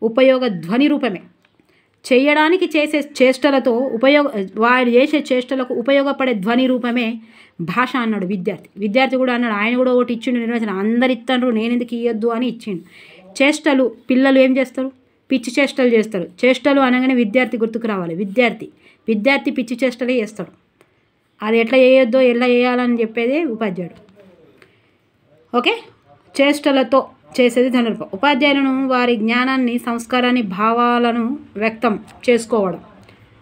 ఉపయోగ ధ్వని రూపమే చేయడానికి చేసే చేష్టలతో వాడు చేసే చేష్టలకు ఉపయోగపడే ధ్వని రూపమే భాష అన్నాడు విద్యార్థి కూడా అన్నాడు. ఆయన కూడా ఒకటి ఇచ్చిండు నిర్వచనం. అందరు ఇస్తాండ్రు నేను ఎందుకు ఇవ్వద్దు అని ఇచ్చిండు. చేష్టలు పిల్లలు ఏం చేస్తారు పిచ్చి చేష్టలు చేస్తారు. చేష్టలు అనగానే విద్యార్థి గుర్తుకు రావాలి. విద్యార్థి పిచ్చి చేష్టలే చేస్తాడు. అది ఎట్లా చేయొద్దో ఎలా చేయాలని చెప్పేదే ఉపాధ్యాయుడు. ఓకే చేష్టలతో చేసేది ధనుర్ప. ఉపాధ్యాయులను వారి జ్ఞానాన్ని సంస్కారాన్ని భావాలను వ్యక్తం చేసుకోవడం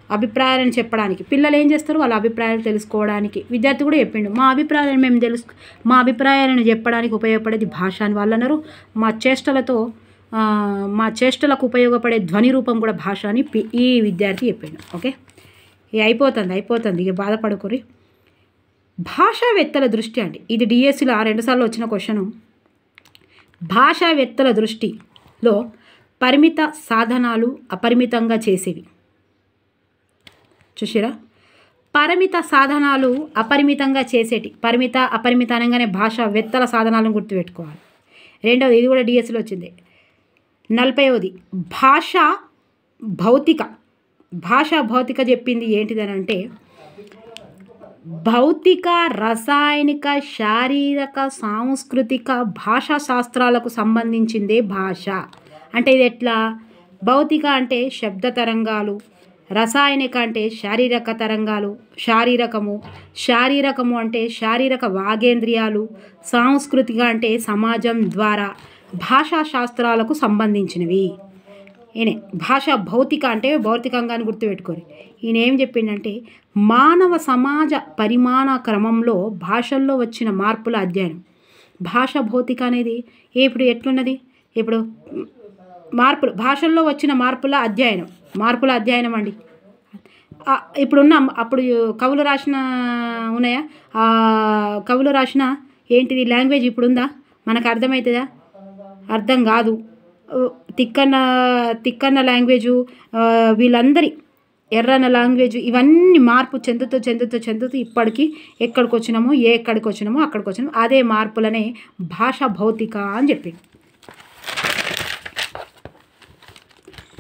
అభిప్రాయాలను చెప్పడానికి. పిల్లలు ఏం చేస్తారు వాళ్ళ అభిప్రాయాలు తెలుసుకోవడానికి. విద్యార్థి కూడా చెప్పిండు మా అభిప్రాయాలను చెప్పడానికి ఉపయోగపడేది భాష అని వాళ్ళు అన్నారు. మా చేష్టలకు ఉపయోగపడే ధ్వని రూపం కూడా భాష అని ఈ విద్యార్థి చెప్పిండు. ఓకే అయిపోతుంది ఇక బాధపడుకోరి. భాషావేత్తల దృష్టి అండి ఇది డిఎస్సిలో 2 సార్లు వచ్చిన క్వశ్చను. భాషావేత్తల దృష్టిలో పరిమిత సాధనాలు అపరిమితంగా చేసేవి. చూసిరా పరిమిత సాధనాలు అపరిమితంగా చేసేటి. అపరిమిత అనగానే భాషావేత్తల సాధనాలను గుర్తుపెట్టుకోవాలి. రెండవది ఇది కూడా డిఎస్సిలో వచ్చింది. 40వది భాషా భౌతిక చెప్పింది ఏంటిదని అంటే భౌతిక, రసాయనిక, శారీరక, సాంస్కృతిక, భాషా శాస్త్రాలకు సంబంధించిందే భాష. అంటే ఇది ఎట్లా? భౌతిక అంటే శబ్ద తరంగాలు, రసాయనిక అంటే శారీరక తరంగాలు, శారీరకము అంటే శారీరక వాగేంద్రియాలు, సాంస్కృతిక అంటే సమాజం ద్వారా, భాషా శాస్త్రాలకు సంబంధించినవి. ఈయనే భాష భౌతిక అంటే భౌతికంగా అని గుర్తుపెట్టుకోరు. ఈయన ఏం చెప్పిండంటే మానవ సమాజ పరిమాణ క్రమంలో భాషల్లో వచ్చిన మార్పుల అధ్యయనం. భాష భౌతిక అనేది ఇప్పుడు ఎట్లున్నది? ఇప్పుడు భాషల్లో వచ్చిన మార్పుల అధ్యయనం అండి. ఇప్పుడున్న అప్పుడు కవులు రాసిన ఉన్నాయా? కవులు రాసిన ఏంటిది లాంగ్వేజ్ ఇప్పుడుందా? మనకు అర్థమవుతుందా? అర్థం కాదు. తిక్కన్న లాంగ్వేజు, వీళ్ళందరి ఎర్రన్న లాంగ్వేజ్, ఇవన్నీ మార్పు చెందుతూ ఇప్పటికీ ఎక్కడికి వచ్చినామో అక్కడికి వచ్చినామో అదే మార్పులనే భాష భౌతిక అని చెప్పింది.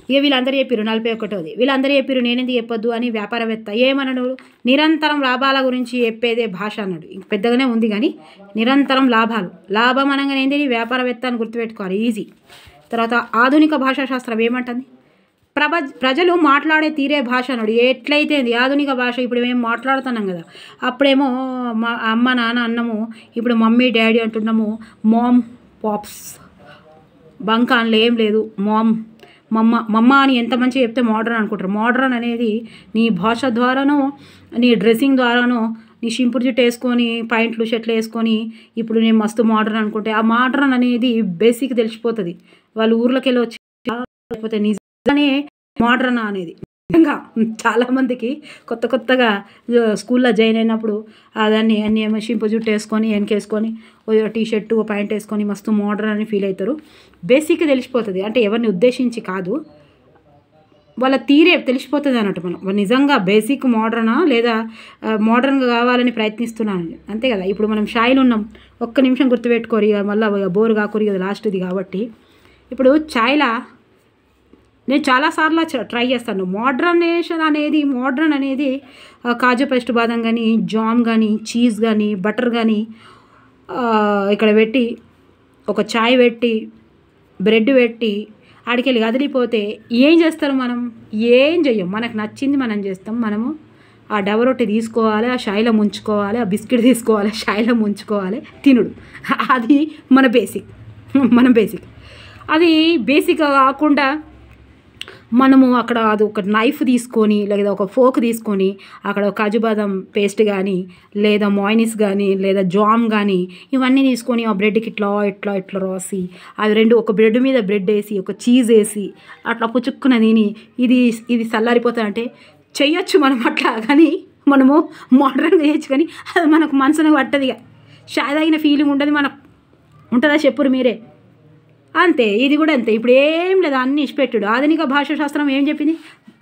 ఇక వీళ్ళందరూ చెప్పారు 41వ. వీళ్ళందరూ చెప్పారు నేనేందుకు చెప్పొద్దు అని వ్యాపారవేత్త ఏమన్నాడు? నిరంతరం లాభాల గురించి చెప్పేదే భాష అన్నాడు. ఇంక పెద్దగానే ఉంది కానీ నిరంతరం లాభం అనగానే ఏంటి? వ్యాపారవేత్త అని గుర్తుపెట్టుకోవాలి, ఈజీ. తర్వాత ఆధునిక భాషా శాస్త్రం ఏమంటుంది? ప్రజలు మాట్లాడే తీరే భాష అన్నాడు. ఎట్లయితే ఆధునిక భాష ఇప్పుడు మేము మాట్లాడుతున్నాం కదా, అప్పుడేమో మా అమ్మ నాన్న అన్నము, ఇప్పుడు మమ్మీ డాడీ అంటున్నాము. మామ్ పాప్స్ బంక అనలో ఏం లేదు. మమ్మ అని ఎంత మంచిగా చెప్తే మోడ్రన్ అనుకుంటారు. మోడ్రన్ అనేది నీ భాష ద్వారానో, నీ డ్రెస్సింగ్ ద్వారానో, నీ షింపురు జుట్టు వేసుకొని పాయింట్లు షర్ట్లు వేసుకొని ఇప్పుడు నేను మస్తు మోడ్రన్ అనుకుంటే ఆ మోడ్రన్ అనేది బేసిక్ తెలిసిపోతుంది. వాళ్ళు ఊర్లోకి వెళ్ళి వచ్చి లేకపోతే నిజంగానే మోడ్రన్ అనేది నిజంగా చాలామందికి కొత్తగా స్కూల్లో జాయిన్ అయినప్పుడు దాన్ని అన్నీ ఏమో షింపు జుట్టు వేసుకొని వెనకేసుకొని టీ షర్టు ప్యాంట్ వేసుకొని మస్తు మోడ్రన్ అని ఫీల్ అవుతారు. బేసిక్గా తెలిసిపోతుంది. అంటే ఎవరిని ఉద్దేశించి కాదు, వాళ్ళ తీరే తెలిసిపోతుంది అన్నట్టు. మనం నిజంగా బేసిక్ మోడ్రనా లేదా మోడ్రన్గా కావాలని ప్రయత్నిస్తున్నాను అంతే కదా. ఇప్పుడు మనం షాయిలు ఉన్నాం, ఒక్క నిమిషం గుర్తుపెట్టుకోరు, ఇక మళ్ళీ బోరు కాకూరి కదా లాస్ట్ది కాబట్టి. ఇప్పుడు ఛాయ్లా నేను చాలాసార్లు ట్రై చేస్తాను. మోడ్రన్ అనేది కాజు పేస్ట్ బాదం కానీ, జామ్ కానీ, చీజ్ కానీ, బటర్ కానీ ఇక్కడ పెట్టి ఒక ఛాయ్ పెట్టి బ్రెడ్ పెట్టి ఆడికెళ్ళి కదిలిపోతే ఏం చేస్తారు? మనం ఏం చెయ్యం. మనకు నచ్చింది మనం చేస్తాం. మనము ఆ డబ రొట్టె తీసుకోవాలి, ఆ షాయిలో ముంచుకోవాలి, ఆ బిస్కెట్ తీసుకోవాలి, షాయిలో ముంచుకోవాలి, తినుడు. అది మన బేసిక్. అది బేసిక్ కాకుండా మనము అక్కడ అది ఒక నైఫ్ తీసుకొని లేదా ఒక ఫోక్ తీసుకొని అక్కడ కాజు బాదం పేస్ట్ కానీ లేదా మాయినీస్ కానీ లేదా జామ్ కానీ ఇవన్నీ తీసుకొని ఆ బ్రెడ్కి ఇట్లా రాసి అవి రెండు ఒక బ్రెడ్ మీద బ్రెడ్ వేసి ఒక చీజ్ వేసి అట్లా పుచ్చుక్కున తిని ఇది చల్లారిపోతాయంటే చెయ్యొచ్చు మనం అట్లా. కానీ మనము మోడ్రన్గా చేయొచ్చు కానీ అది మనకు మనసుకు పట్టదు. ఇక షాయ్ తాగిన ఫీలింగ్ ఉండదు. మనకు ఉంటుందా చెప్పురు మీరే. అంతే, ఇది కూడా అంతే. ఇప్పుడు ఏం లేదు, అన్ని ఇష్టపెట్టుడు. ఆధునిక భాషా శాస్త్రం ఏం చెప్పింది?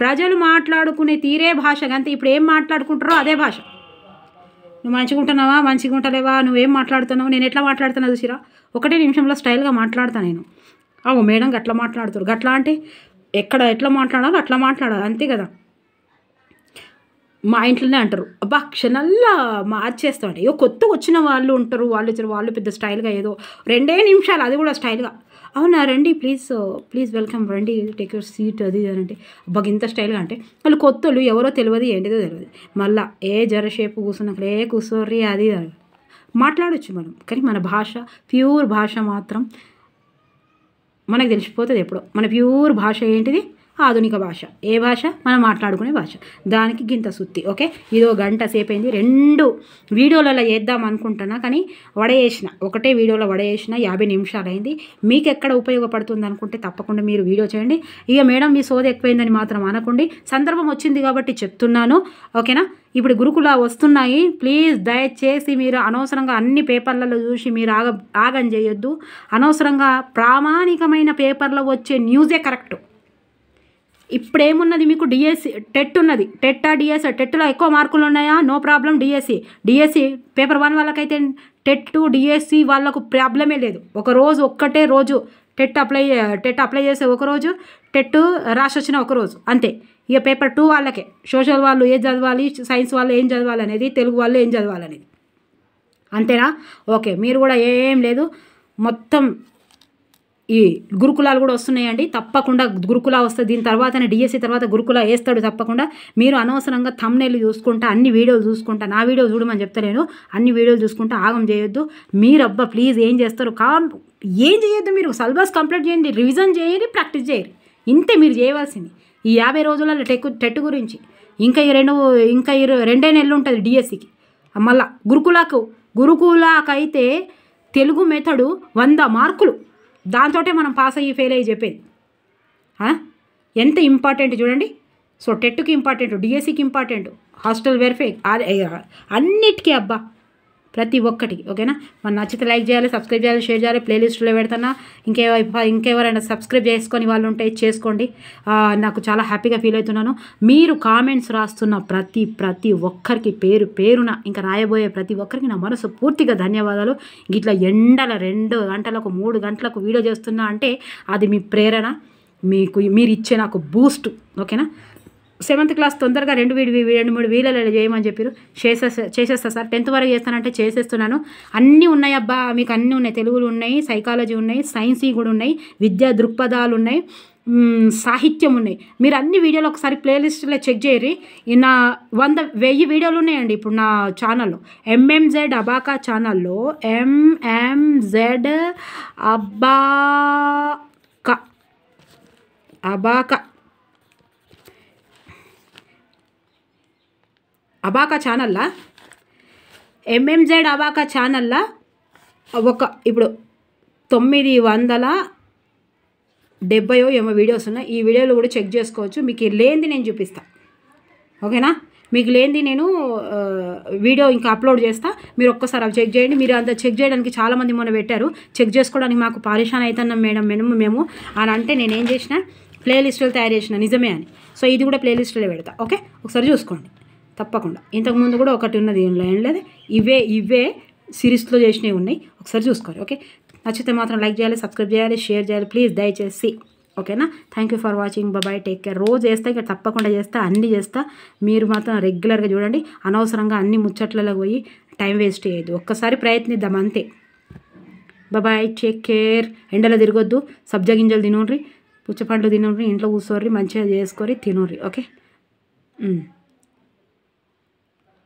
ప్రజలు మాట్లాడుకునే తీరే భాష. అంతే, ఇప్పుడు ఏం మాట్లాడుకుంటారో అదే భాష. నువ్వు మంచిగా ఉంటున్నావా, మంచిగా ఉంటలేవా, నువ్వేం మాట్లాడుతున్నావు, నేను ఎట్లా మాట్లాడుతున్నా చూసిరా, 1 నిమిషంలో స్టైల్గా మాట్లాడతాను నేను. మేడం గట్లా మాట్లాడుతారు. గట్లా అంటే ఎట్లా మాట్లాడాలో అట్లా మాట్లాడాలి, అంతే కదా. మా ఇంట్లోనే అంటారు, అబ్బా క్షణల్లా మార్చేస్తామంటే. కొత్తగా వచ్చిన వాళ్ళు ఉంటారు, వాళ్ళు పెద్ద స్టైల్గా ఏదో 2 నిమిషాలు అది కూడా స్టైల్గా, అవునా రండి ప్లీజ్ వెల్కమ్ రండి టేక్ యువర్ సీట్ అది అంటే అబ్బా ఇంత స్టైల్గా. అంటే వాళ్ళు కొత్తలు ఎవరో తెలియదు, ఏంటిదో తెలియదు. మళ్ళీ జరసేపు కూర్చున్నాక కూర్చోర్రి అది మాట్లాడచ్చు మనం. కానీ మన భాష ప్యూర్ భాష మాత్రం మనకు తెలిసిపోతుంది ఎప్పుడో. మన ప్యూర్ భాష ఏంటిది? ఆధునిక భాష. ఏ భాష? మనం మాట్లాడుకునే భాష. దానికి గింత సుత్తి. ఓకే, ఇదో 1 గంట సేపు అయింది. 2 వీడియోలలో చేద్దాం అనుకుంటున్నా కానీ ఒకటే వీడియోలో వడేసిన 50 నిమిషాలు అయింది. మీకు ఎక్కడ ఉపయోగపడుతుంది అనుకుంటే తప్పకుండా మీరు వీడియో చేయండి. ఇక మేడం మీ సోది ఎక్కువైందని మాత్రం అనకండి, సందర్భం వచ్చింది కాబట్టి చెప్తున్నాను. ఓకేనా? ఇప్పుడు గురుకుల వస్తున్నాయి, ప్లీజ్ దయచేసి మీరు అనవసరంగా అన్ని పేపర్లలో చూసి మీరు ఆగం చేయొద్దు. అనవసరంగా ప్రామాణికమైన పేపర్లో వచ్చే న్యూసే కరెక్ట్. ఇప్పుడేమున్నది మీకు? డిఎస్సి టెట్ ఉన్నది. టెట్లో ఎక్కువ మార్కులు ఉన్నాయా? No problem. డిఎస్సి పేపర్ 1 వాళ్ళకైతే టెట్ డిఎస్సి వాళ్ళకు ప్రాబ్లమే లేదు. ఒక్కటే రోజు టెట్ అప్లై చేసే ఒకరోజు, టెట్ రాసి వచ్చిన ఒకరోజు అంతే. ఇక పేపర్ 2 వాళ్ళకే, సోషల్ వాళ్ళు ఏం చదవాలి, సైన్స్ వాళ్ళు ఏం చదవాలి అనేది, తెలుగు వాళ్ళు ఏం చదవాలనేది. అంతేనా? ఓకే. మీరు కూడా ఏం లేదు, మొత్తం ఈ గురుకులాలు కూడా వస్తున్నాయండి. తప్పకుండా గురుకుల వస్తుంది. దీని తర్వాతనే డిఎస్సి తర్వాత గురుకుల వేస్తాడు తప్పకుండా. మీరు అనవసరంగా థంబ్నెయిల్ చూసుకుంటా, అన్ని వీడియోలు చూసుకుంటా, నా వీడియో చూడమని చెప్తలేను, అన్ని వీడియోలు చూసుకుంటా ఆగం చేయొద్దు. మీరు అబ్బా ప్లీజ్ ఏం చేస్తారు, ఏం చేయొద్దు. మీరు సిలబస్ కంప్లీట్ చేయండి, రివిజన్ చేయండి, ప్రాక్టీస్ చేయరు. ఇంతే మీరు చేయవలసింది ఈ 50 రోజులలో టెట్ గురించి. ఇంకా ఈ 2 నెలలు ఉంటుంది డిఎస్సికి. మళ్ళా గురుకులాకైతే తెలుగు మెథడు 100 మార్కులు. దాంతోటే మనం పాస్ అయ్యి ఫెయిల్ అయ్యి చెప్పేది. ఎంత ఇంపార్టెంట్ చూడండి. సో టెట్కి ఇంపార్టెంట్, డిఎస్సికి ఇంపార్టెంట్, హాస్టల్ వెరిఫై, అన్నిటికీ అబ్బా ప్రతి ఒక్కటికి. ఓకేనా? మన నచ్చితే లైక్ చేయాలి, సబ్స్క్రైబ్ చేయాలి, షేర్ చేయాలి. ప్లేలిస్ట్లో పెడతానా. ఇంకెవరైనా సబ్స్క్రైబ్ చేసుకొని వాళ్ళు ఉంటే చేసుకోండి. నాకు చాలా హ్యాపీగా ఫీల్ అవుతున్నాను. మీరు కామెంట్స్ రాస్తున్న ప్రతి ఒక్కరికి పేరున ఇంకా రాయబోయే ప్రతి ఒక్కరికి నా మనసు పూర్తిగా ధన్యవాదాలు. ఇట్లా ఎండల 2 గంటలకు 3 గంటలకు వీడియో చేస్తున్నా అంటే అది మీ ప్రేరణ, మీరు ఇచ్చే నాకు బూస్ట్. ఓకేనా? 7th క్లాస్ తొందరగా 2-3 వీళ్ళలో చేయమని చెప్పారు. చేసేస్తా సార్. 10th వరకు చేస్తానంటే చేసేస్తున్నాను. అన్నీ ఉన్నాయి అబ్బా, మీకు అన్నీ ఉన్నాయి. తెలుగులు ఉన్నాయి, సైకాలజీ ఉన్నాయి, సైన్స్ కూడా ఉన్నాయి, విద్యా దృక్పథాలు ఉన్నాయి, సాహిత్యం ఉన్నాయి. మీరు అన్ని వీడియోలు ఒకసారి ప్లేలిస్ట్లో చెక్ చేయరి. నా 1000 వీడియోలు ఉన్నాయండి ఇప్పుడు నా ఛానల్లో. MMZ అబాకా ఛానల్లో MMZ అబాకా ఛానల్లా MMZ అబాకా ఛానల్లా ఇప్పుడు 970 ఏమో వీడియోస్ ఉన్నాయి. ఈ వీడియోలు కూడా చెక్ చేసుకోవచ్చు. మీకు లేనిది నేను చూపిస్తాను. ఓకేనా? మీకు లేనిది నేను వీడియో ఇంకా అప్లోడ్ చేస్తా. మీరు ఒక్కసారి అవి చెక్ చేయండి. మీరు అంత చెక్ చేయడానికి చాలామంది మొన్న పెట్టారు. చెక్ చేసుకోవడానికి మాకు పరేషాన్ అవుతున్నాం మేడం మేము అని అంటే నేనేం చేసిన, ప్లేలిస్టులు తయారు చేసిన నిజమే అని. సో ఇది కూడా ప్లేలిస్టులో పెడతా. ఓకే? ఒకసారి చూసుకోండి తప్పకుండా. ఇంతకుముందు కూడా ఒకటి ఉన్నది, ఏం లేదు, ఇవే సిరీస్లో చేసినవి ఉన్నాయి. ఒకసారి చూసుకోండి. ఓకే? నచ్చితే మాత్రం లైక్ చేయాలి, సబ్స్క్రైబ్ చేయాలి, షేర్ చేయాలి ప్లీజ్ దయచేసి. ఓకేనా? Thank you for watching. Bye, take care. రోజు చేస్తా, ఇక్కడ తప్పకుండా చేస్తా, అన్నీ చేస్తా. మీరు మాత్రం రెగ్యులర్గా చూడండి. అనవసరంగా అన్ని ముచ్చట్లలో పోయి టైం వేస్ట్ చేయొద్దు. ఒక్కసారి ప్రయత్నిద్దాం అంతే. Bye, take care. ఎండలో తిరగొద్దు, సబ్జా గింజలు తినోర్రి, పుచ్చపండ్లు తినోర్రి, ఇంట్లో కూర్చోర్రి, మంచిగా చేసుకొని తినోర్రి. ఓకే?